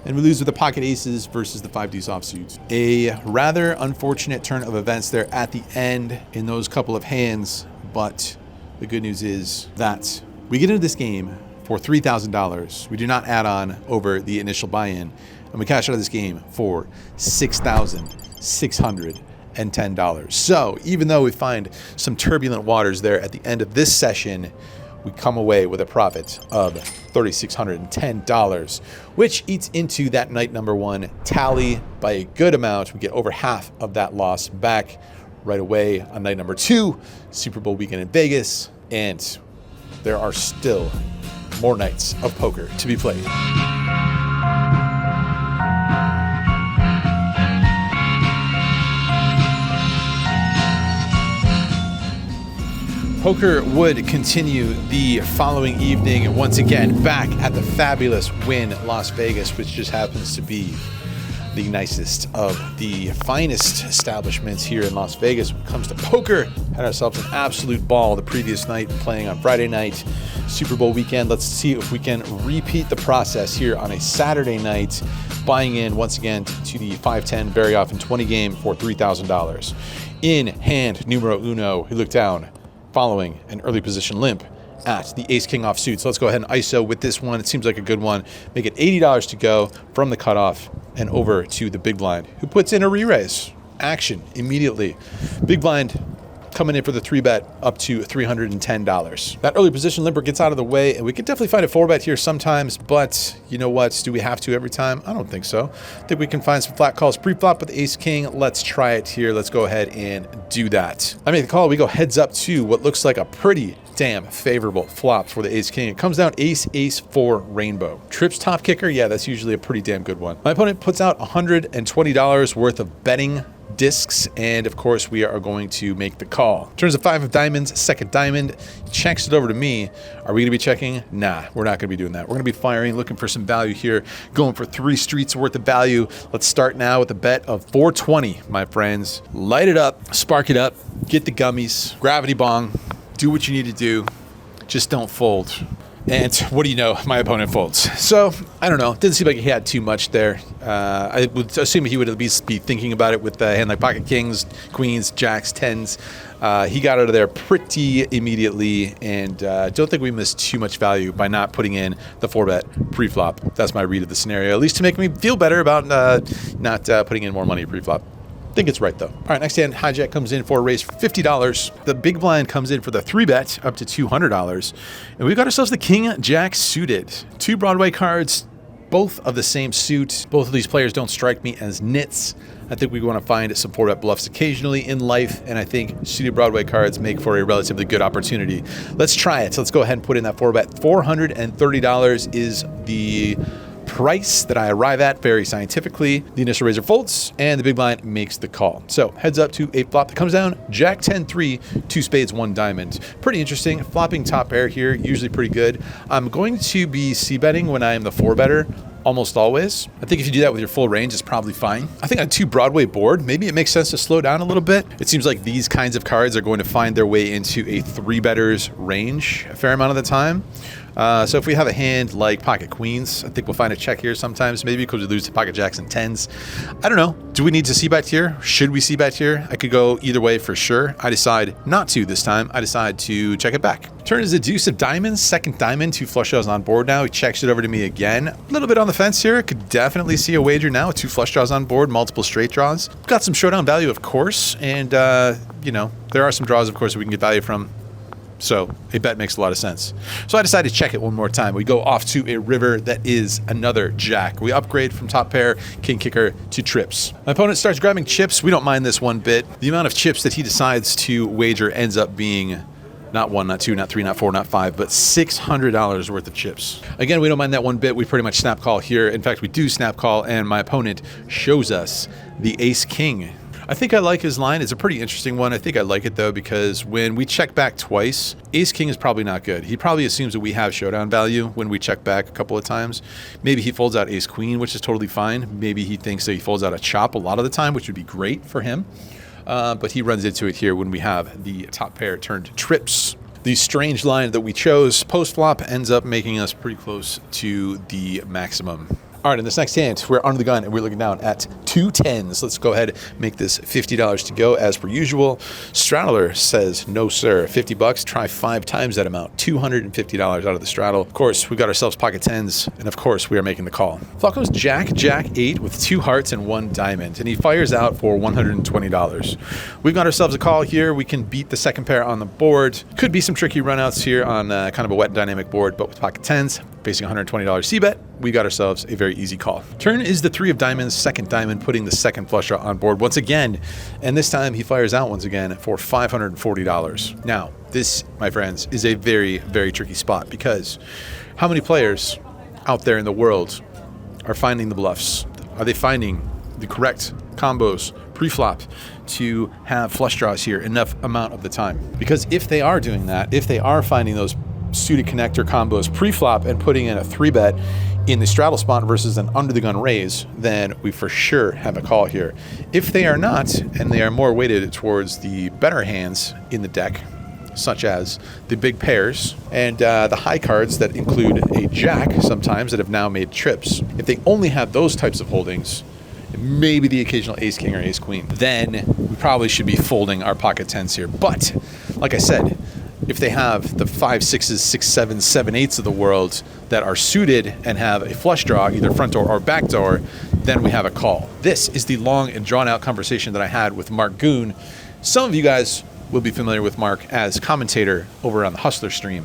And we lose with the pocket aces versus the 5 deuce offsuit. A rather unfortunate turn of events there at the end in those couple of hands, but the good news is that we get into this game for $3,000. We do not add on over the initial buy-in, and we cash out of this game for $6,610. So even though we find some turbulent waters there at the end of this session, we come away with a profit of $3,610, which eats into that night number 1 tally by a good amount. We get over half of that loss back right away on night number 2, Super Bowl weekend in Vegas, and there are still more nights of poker to be played. Poker would continue the following evening, once again back at the fabulous Wynn Las Vegas, which just happens to be the nicest of the finest establishments here in Las Vegas when it comes to poker. Had ourselves an absolute ball the previous night, playing on Friday night, Super Bowl weekend. Let's see if we can repeat the process here on a Saturday night, buying in once again to the 5-10 very often 20 game for $3,000. In hand numero uno, he looked down following an early position limp at the ace-king offsuit. So let's go ahead and ISO with this one. It seems like a good one. Make it $80 to go from the cutoff and over to the big blind, who puts in a re-raise. Action immediately. Big blind coming in for the 3-bet up to $310. That early position limper gets out of the way, and we can definitely find a 4-bet here sometimes, but you know what? Do we have to every time? I don't think so. I think we can find some flat calls pre-flop with ace-king. Let's try it here. Let's go ahead and do that. I make the call. We go heads up to what looks like a pretty damn favorable flop for the ace-king. It comes down ace, ace, 4, rainbow. Trips top kicker? Yeah, that's usually a pretty damn good one. My opponent puts out $120 worth of betting discs, and of course we are going to make the call. Turns a 5 of diamonds, second diamond, checks it over to me. Are we gonna be checking? Nah, we're not gonna be doing that. We're gonna be firing, looking for some value here, going for 3 streets worth of value. Let's start now with a bet of 420, my friends. Light it up, spark it up, get the gummies, gravity bong, do what you need to do, just don't fold. And what do you know? My opponent folds. So, I don't know. Didn't seem like he had too much there. I would assume he would at least be thinking about it with a hand like pocket kings, queens, jacks, tens. He got out of there pretty immediately, and don't think we missed too much value by not putting in the 4-bet pre-flop. That's my read of the scenario, at least to make me feel better about not putting in more money pre-flop. I think it's right though. All right, next hand, hijack comes in for a raise for $50. The big blind comes in for the 3-bet up to $200. And we've got ourselves the king jack suited. 2 Broadway cards, both of the same suit. Both of these players don't strike me as nits. I think we want to find some 4-bet bluffs occasionally in life, and I think suited Broadway cards make for a relatively good opportunity. Let's try it. So let's go ahead and put in that 4-bet. $430 is the price that I arrive at very scientifically. The initial raiser folds, and the big blind makes the call. So heads up to a flop that comes down, jack 10-3, 2 spades, 1 diamond. Pretty interesting. Flopping top pair here, usually pretty good. I'm going to be c-betting when I am the 4-better. Almost always. I think if you do that with your full range, it's probably fine. I think on 2 Broadway board, maybe it makes sense to slow down a little bit. It seems like these kinds of cards are going to find their way into a 3-betters range a fair amount of the time. So if we have a hand like pocket queens, I think we'll find a check here sometimes, maybe because we lose to pocket jacks and tens. I don't know. Do we need to c-bet here? Should we c-bet here? I could go either way for sure. I decide not to this time. I decide to check it back. Turn is a deuce of diamonds, second diamond, 2 flush draws on board now. He checks it over to me again. A little bit on the fence here. Could definitely see a wager now with 2 flush draws on board, multiple straight draws. Got some showdown value, of course, and you know, there are some draws, of course, that we can get value from. So a bet makes a lot of sense. So I decided to check it one more time. We go off to a river that is another jack. We upgrade from top pair, king kicker to trips. My opponent starts grabbing chips. We don't mind this one bit. The amount of chips that he decides to wager ends up being not 1, not 2, not 3, not 4, not 5, but $600 worth of chips. Again, we don't mind that one bit. We pretty much snap call here. In fact, we do snap call, and my opponent shows us the ace king. I think I like his line. It's a pretty interesting one. I think I like it though, because when we check back twice, ace king is probably not good. He probably assumes that we have showdown value when we check back a couple of times. Maybe he folds out ace queen, which is totally fine. Maybe he thinks that he folds out a chop a lot of the time, which would be great for him. But he runs into it here when we have the top pair turned trips. The strange line that we chose post-flop ends up making us pretty close to the maximum. All right, in this next hand, we're under the gun and we're looking down at 2 tens. Let's go ahead and make this $50 to go as per usual. Straddler says, no, sir. $50, try 5 times that amount. $250 out of the straddle. Of course, we got ourselves pocket tens, and of course, we are making the call. Flop comes jack, jack 8 with 2 hearts and 1 diamond, and he fires out for $120. We've got ourselves a call here. We can beat the second pair on the board. Could be some tricky runouts here on kind of a wet and dynamic board, but with pocket tens, facing $120 c-bet, we got ourselves a very easy call. Turn is the 3 of diamonds, second diamond, putting the second flush draw on board once again. And this time he fires out once again for $540. Now, this, my friends, is a very, very tricky spot, because how many players out there in the world are finding the bluffs? Are they finding the correct combos pre-flop to have flush draws here enough amount of the time? Because if they are doing that, if they are finding those suited connector combos pre-flop and putting in a 3-bet in the straddle spot versus an under the gun raise, then we for sure have a call here. If they are not, and they are more weighted towards the better hands in the deck, such as the big pairs and the high cards that include a jack sometimes that have now made trips, if they only have those types of holdings, maybe the occasional ace king or ace queen, then we probably should be folding our pocket tens here. But like I said, if they have the 5, 6s, 6, 7s, 7, 8s of the world that are suited and have a flush draw, either front door or back door, then we have a call. This is the long and drawn out conversation that I had with Mark Goon. Some of you guys will be familiar with Mark as commentator over on the Hustler stream.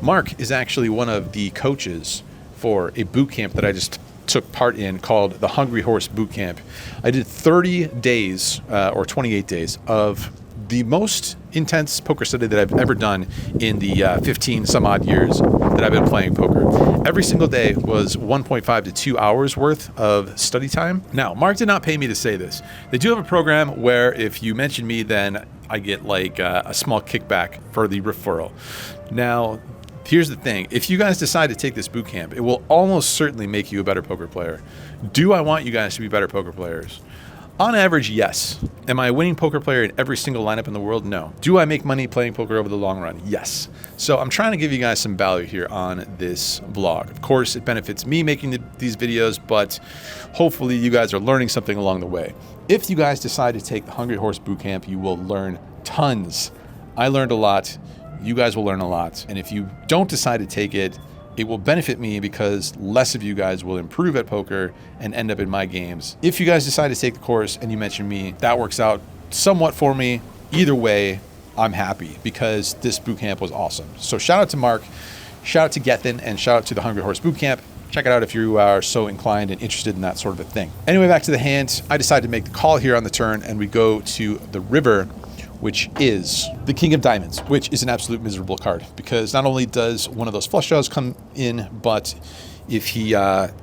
Mark is actually one of the coaches for a boot camp that I just took part in called the Hungry Horse Boot Camp. I did 30 days or 28 days of the most intense poker study that I've ever done in the 15 some odd years that I've been playing poker. Every single day was 1.5 to 2 hours worth of study time. Now, Mark did not pay me to say this. They do have a program where if you mention me, then I get like a small kickback for the referral. Now, here's the thing. If you guys decide to take this boot camp, it will almost certainly make you a better poker player. Do I want you guys to be better poker players? On average, yes. Am I a winning poker player in every single lineup in the world? No. Do I make money playing poker over the long run? Yes. So I'm trying to give you guys some value here on this vlog. Of course, it benefits me making these videos, but hopefully you guys are learning something along the way. If you guys decide to take the Hungry Horse Bootcamp, you will learn tons. I learned a lot. You guys will learn a lot. And if you don't decide to take it, it will benefit me because less of you guys will improve at poker and end up in my games. If you guys decide to take the course and you mention me, that works out somewhat for me. Either way, I'm happy because this bootcamp was awesome. So shout out to Mark, shout out to Gethin, and shout out to the Hungry Horse Bootcamp. Check it out if you are so inclined and interested in that sort of a thing. Anyway, back to the hand. I decided to make the call here on the turn and we go to the river, which is the King of Diamonds, which is an absolute miserable card because not only does one of those flush draws come in, but if he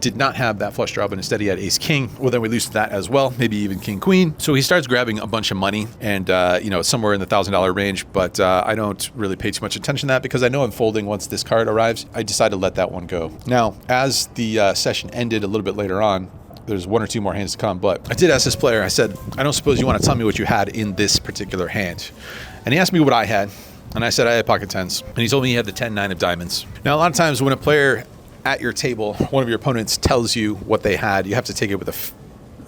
did not have that flush draw, but instead he had Ace King, well, then we lose to that as well, maybe even King Queen. So he starts grabbing a bunch of money and, somewhere in the $1,000 range, but I don't really pay too much attention to that because I know I'm folding once this card arrives. I decided to let that one go. Now, as the session ended a little bit later on, there's one or two more hands to come, but I did ask this player, I said, I don't suppose you want to tell me what you had in this particular hand. And he asked me what I had, and I said I had pocket tens. And he told me he had the 10-9 of diamonds. Now, a lot of times when a player at your table, one of your opponents tells you what they had, you have to take it with a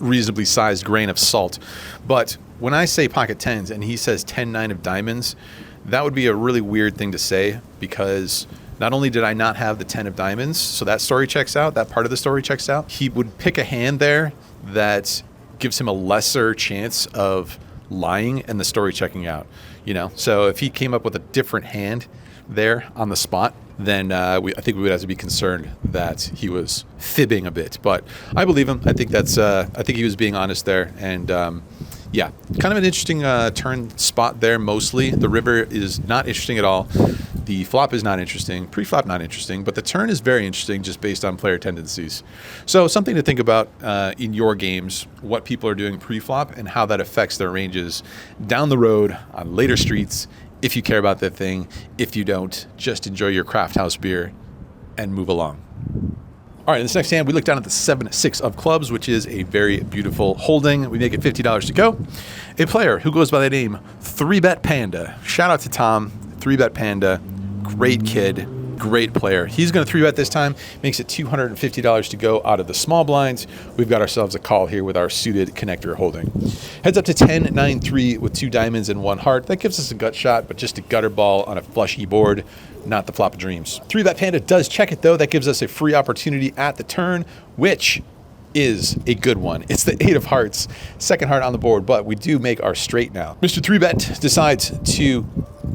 reasonably sized grain of salt. But when I say pocket tens and he says 10-9 of diamonds, that would be a really weird thing to say because not only did I not have the 10 of diamonds, so that story checks out, that part of the story checks out, he would pick a hand there that gives him a lesser chance of lying and the story checking out, So if he came up with a different hand there on the spot, then I think we would have to be concerned that he was fibbing a bit. But I believe him. I think he was being honest there. And yeah, kind of an interesting turn spot there mostly. The river is not interesting at all. The flop is not interesting. Pre-flop not interesting, but the turn is very interesting just based on player tendencies. So something to think about in your games, what people are doing pre-flop and how that affects their ranges down the road on later streets. If you care about that thing, if you don't, just enjoy your craft house beer and move along. All right, in this next hand, we look down at the 7-6 of clubs, which is a very beautiful holding. We make it $50 to go. A player who goes by the name 3Bet Panda. Shout out to Tom, 3Bet Panda. Great kid, great player. He's going to 3-bet this time. Makes it $250 to go out of the small blinds. We've got ourselves a call here with our suited connector holding. Heads up to 10-9-3 with 2 diamonds and 1 heart. That gives us a gut shot, but just a gutter ball on a flush E board. Not the flop of dreams. 3-bet Panda does check it though. That gives us a free opportunity at the turn, which is a good one. It's the 8 of hearts, second heart on the board, but we do make our straight now. Mr. 3Bet decides to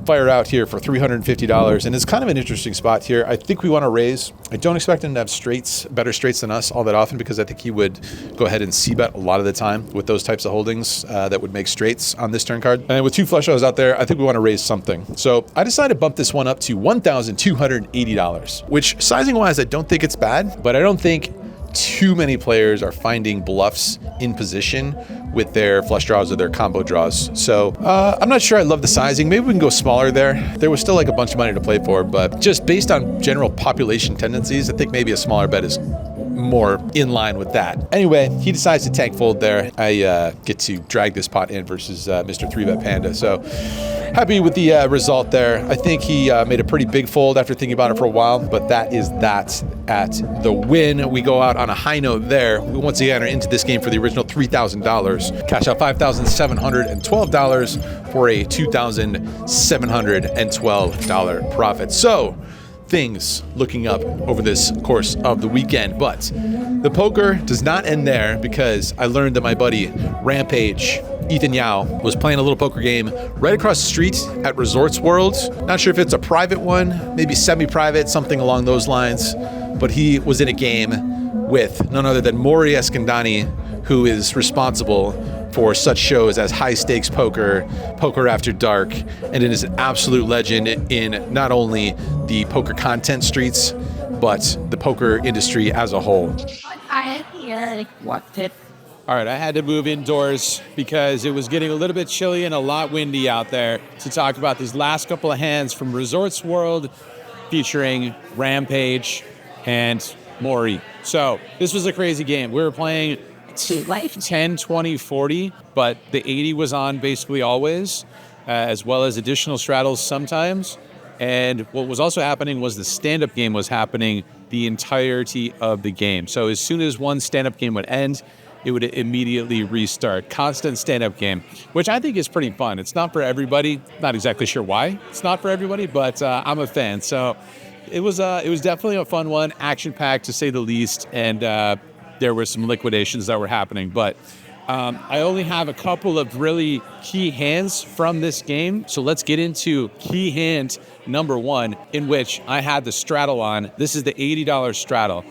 fire out here for $350, and it's kind of an interesting spot here. I think we want to raise. I don't expect him to have straights, better straights than us all that often because I think he would go ahead and c-bet a lot of the time with those types of holdings that would make straights on this turn card. And with 2 flush draws out there, I think we want to raise something. So I decided to bump this one up to $1,280, which sizing-wise, I don't think it's bad, but I don't think too many players are finding bluffs in position with their flush draws or their combo draws. So I'm not sure I love the sizing. Maybe we can go smaller there. There was still like a bunch of money to play for, but just based on general population tendencies, I think maybe a smaller bet is more in line with that. Anyway, he decides to tank fold there. I get to drag this pot in versus Mr. 3Bet Panda. So happy with the result there. I think he made a pretty big fold after thinking about it for a while, but that is that at the Wynn. We go out on a high note there. We once again are into this game for the original $3,000. Cash out $5,712 for a $2,712 profit. So things looking up over this course of the weekend, but the poker does not end there because I learned that my buddy Rampage Ethan Yao was playing a little poker game right across the street at Resorts World. Not sure if it's a private one, maybe semi-private, something along those lines, but he was in a game with none other than Maury Escandani, who is responsible for such shows as High Stakes Poker, Poker After Dark, and it is an absolute legend in not only the poker content streets, but the poker industry as a whole. All right, I had to move indoors because it was getting a little bit chilly and a lot windy out there to talk about these last couple of hands from Resorts World featuring Rampage and Maury. So this was a crazy game. We were playing 10, 20, 40, but the 80 was on basically always, as well as additional straddles sometimes. And what was also happening was the stand-up game was happening the entirety of the game. So as soon as one stand-up game would end, it would immediately restart. Constant stand-up game, which I think is pretty fun. It's not for everybody. Not exactly sure why it's not for everybody, but I'm a fan. So it was definitely a fun one, action-packed to say the least, and there were some liquidations that were happening. But I only have a couple of really key hands from this game. So let's get into key hand number one, in which I had the straddle on. This is the $80 straddle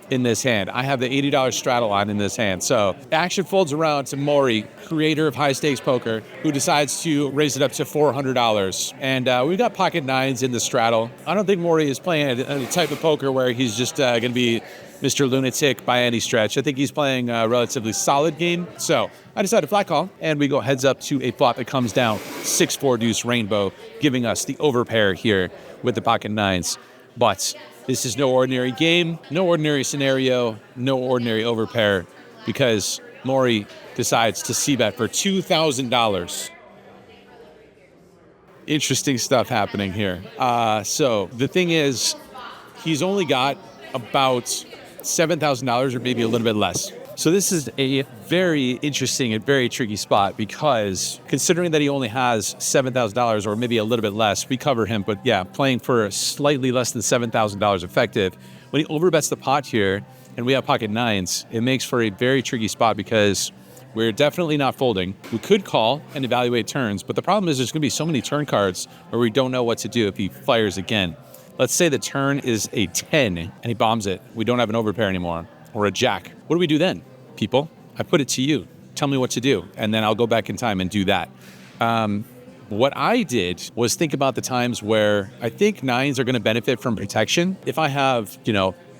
in this hand. I have the $80 straddle on in this hand. So action folds around to Maury, creator of High Stakes Poker, who decides to raise it up to $400. And we've got pocket nines in the straddle. I don't think Maury is playing a type of poker where he's just going to be Mr. Lunatic by any stretch. I think he's playing a relatively solid game. So I decided to flat call, and we go heads up to a flop that comes down 6-4 deuce rainbow, giving us the overpair here with the pocket nines. But this is no ordinary game, no ordinary scenario, no ordinary overpair, because Maury decides to c-bet for $2,000. Interesting stuff happening here. So the thing is, he's only got about $7,000 or maybe a little bit less. So this is a very interesting and very tricky spot, because considering that he only has $7,000 or maybe a little bit less, we cover him, but yeah, playing for slightly less than $7,000 effective. When he overbets the pot here and we have pocket nines, it makes for a very tricky spot because we're definitely not folding. We could call and evaluate turns, but the problem is there's going to be so many turn cards where we don't know what to do if he fires again. Let's say the turn is a 10 and he bombs it. We don't have an overpair anymore, or a jack. What do we do then, people? I put it to you. Tell me what to do, and then I'll go back in time and do that. What I did was think about the times where I think nines are going to benefit from protection. If I have,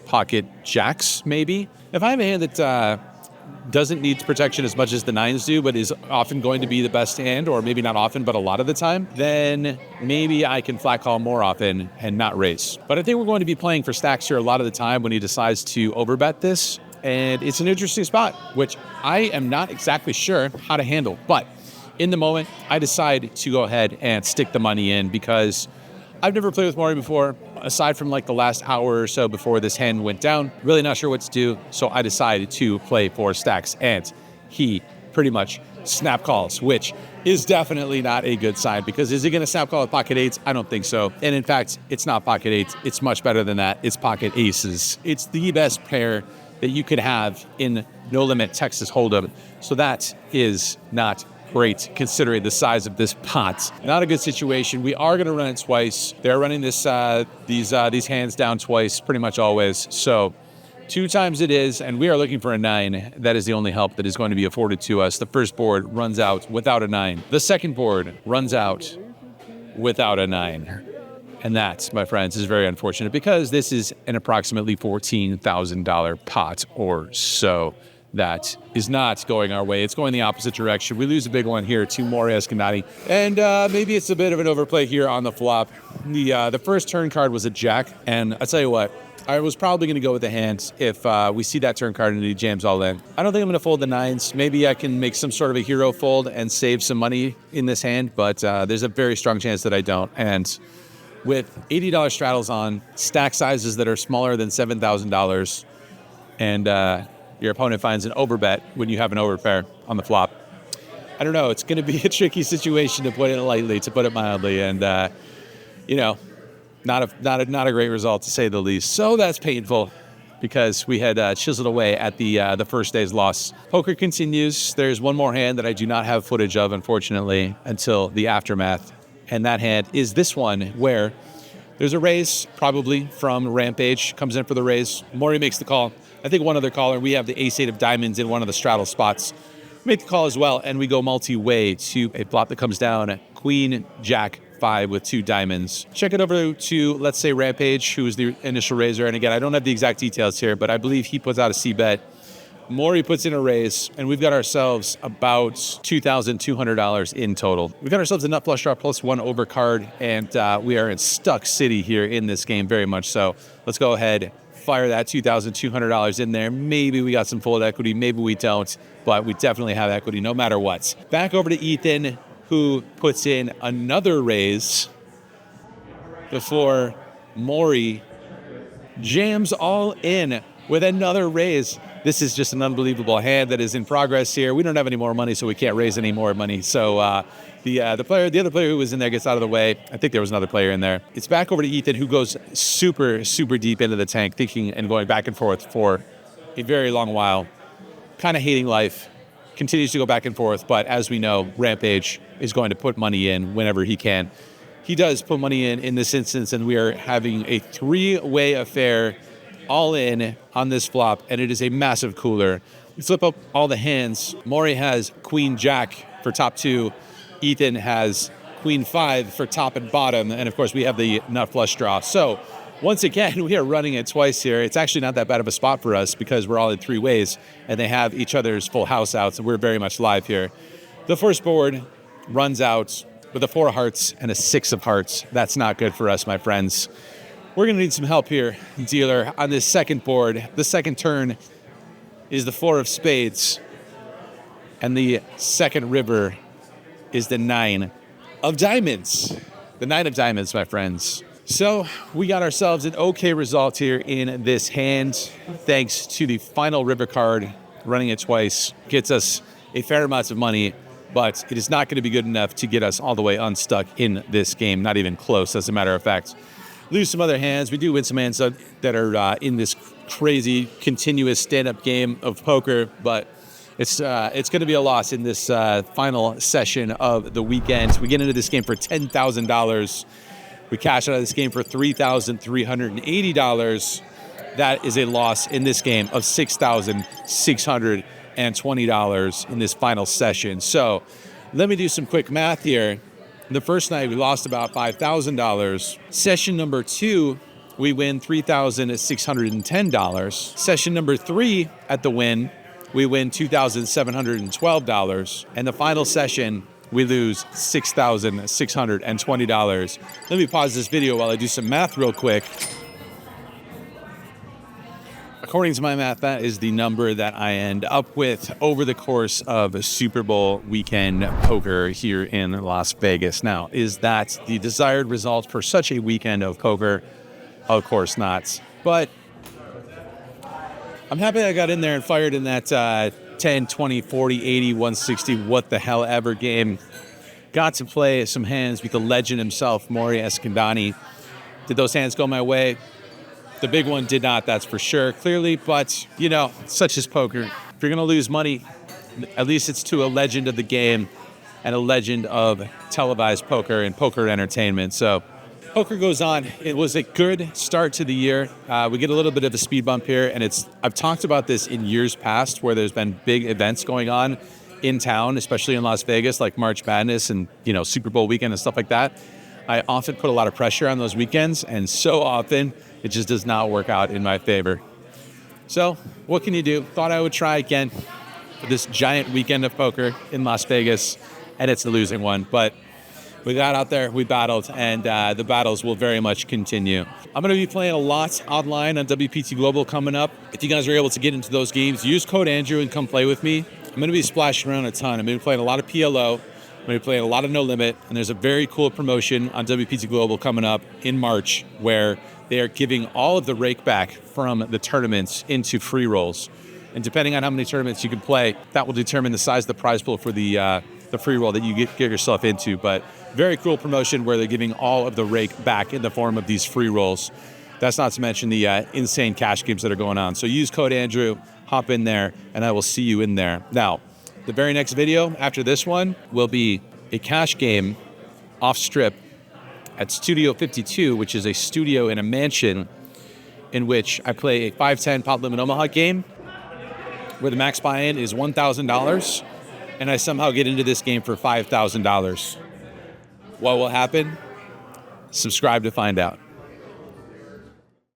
pocket jacks, maybe. If I have a hand that doesn't need protection as much as the nines do, but is often going to be the best hand, or maybe not often, but a lot of the time, then maybe I can flat call more often and not raise. But I think we're going to be playing for stacks here a lot of the time when he decides to overbet this. And it's an interesting spot, which I am not exactly sure how to handle. But in the moment, I decide to go ahead and stick the money in because I've never played with Maury before, aside from like the last hour or so before this hand went down. Really not sure what to do, so I decided to play 4 stacks, and he pretty much snap calls, which is definitely not a good sign, because is he going to snap call with pocket eights? I don't think so. And in fact, it's not pocket eights. It's much better than that. It's pocket aces. It's the best pair that you could have in No Limit Texas Hold'em. So that is not great considering the size of this pot. Not a good situation. We are going to run it twice. They're running this these hands down twice pretty much always. So 2 times it is, and we are looking for a 9. That is the only help that is going to be afforded to us. The first board runs out without a 9. The second board runs out without a 9. And that, my friends, is very unfortunate because this is an approximately $14,000 pot or so. That is not going our way. It's going the opposite direction. We lose a big one here to Maury Escanati. And maybe it's a bit of an overplay here on the flop. The first turn card was a jack. And I'll tell you what, I was probably going to go with the hand if we see that turn card and he jams all in. I don't think I'm going to fold the 9s. Maybe I can make some sort of a hero fold and save some money in this hand. But there's a very strong chance that I don't. And with $80 straddles on, stack sizes that are smaller than $7,000, and your opponent finds an overbet when you have an overpair on the flop, I don't know. It's going to be a tricky situation, to put it lightly, to put it mildly, and not a great result, to say the least. So that's painful because we had chiseled away at the first day's loss. Poker continues. There's one more hand that I do not have footage of, unfortunately, until the aftermath. And that hand is this one, where there's a raise, probably from Rampage, comes in for the raise. Maury makes the call. I think one other caller. We have the ace-8 of diamonds in one of the straddle spots. Make the call as well, and we go multi-way to a flop that comes down Queen, Jack, 5 with 2 diamonds. Check it over to, let's say, Rampage, who was the initial raiser. And again, I don't have the exact details here, but I believe he puts out a C-bet. Maury puts in a raise, and we've got ourselves about $2,200 in total. We've got ourselves a nut flush draw plus 1 overcard, and we are in stuck city here in this game, very much so. Let's go ahead, fire that $2,200 in there. Maybe we got some fold equity, maybe we don't, but we definitely have equity no matter what. Back over to Ethan, who puts in another raise before Maury jams all in with another raise. This is just an unbelievable hand that is in progress here. We don't have any more money, so we can't raise any more money. So the other player who was in there gets out of the way. I think there was another player in there. It's back over to Ethan, who goes super, super deep into the tank, thinking and going back and forth for a very long while, kind of hating life, continues to go back and forth. But as we know, Rampage is going to put money in whenever he can. He does put money in this instance, and we are having a 3-way affair all in on this flop, and it is a massive cooler. We flip up all the hands. Maury has Queen Jack for top 2. Ethan has Queen 5 for top and bottom. And of course, we have the nut flush draw. So once again, we are running it twice here. It's actually not that bad of a spot for us because we're all in 3 ways and they have each other's full house out. So we're very much live here. The first board runs out with a 4 of hearts and a 6 of hearts. That's not good for us, my friends. We're going to need some help here, dealer, on this second board. The second turn is the 4 of spades, and the second river is the 9 of diamonds. The 9 of diamonds, my friends. So we got ourselves an okay result here in this hand, thanks to the final river card. Running it twice gets us a fair amount of money, but it is not going to be good enough to get us all the way unstuck in this game, not even close, as a matter of fact. Lose some other hands. We do win some hands that are in this crazy, continuous stand-up game of poker, but it's going to be a loss in this final session of the weekend. We get into this game for $10,000. We cash out of this game for $3,380. That is a loss in this game of $6,620 in this final session. So let me do some quick math here. The first night, we lost about $5,000. Session number 2, we win $3,610. Session number 3 at the Wynn, we win $2,712. And the final session, we lose $6,620. Let me pause this video while I do some math real quick. According to my math, that is the number that I end up with over the course of a Super Bowl weekend poker here in Las Vegas. Now, is that the desired result for such a weekend of poker? Of course not. But I'm happy I got in there and fired in that 10, 20, 40, 80, 160, what the hell ever game. Got to play some hands with the legend himself, Maury Escandani. Did those hands go my way? The big one did not, that's for sure, clearly. But, you know, such is poker. If you're going to lose money, at least it's to a legend of the game and a legend of televised poker and poker entertainment. So poker goes on. It was a good start to the year. We get a little bit of a speed bump here, and I've talked about this in years past where there's been big events going on in town, especially in Las Vegas, like March Madness and, you know, Super Bowl weekend and stuff like that. I often put a lot of pressure on those weekends, and so often it just does not work out in my favor. So what can you do? Thought I would try again for this giant weekend of poker in Las Vegas, and it's the losing one. But we got out there, we battled, and the battles will very much continue. I'm going to be playing a lot online on WPT Global coming up. If you guys are able to get into those games, use code Andrew and come play with me. I'm going to be splashing around a ton. I'm going to be playing a lot of PLO. I'm going to be playing a lot of No Limit, and there's a very cool promotion on WPT Global coming up in March where they are giving all of the rake back from the tournaments into free rolls. And depending on how many tournaments you can play, that will determine the size of the prize pool for the free roll that you get yourself into. But very cool promotion where they're giving all of the rake back in the form of these free rolls. That's not to mention the insane cash games that are going on. So use code Andrew, hop in there, and I will see you in there. Now, the very next video after this one will be a cash game off strip at Studio 52, which is a studio in a mansion in which I play a 5-10 pot limit Omaha game where the max buy-in is $1,000, and I somehow get into this game for $5,000. What will happen? Subscribe to find out.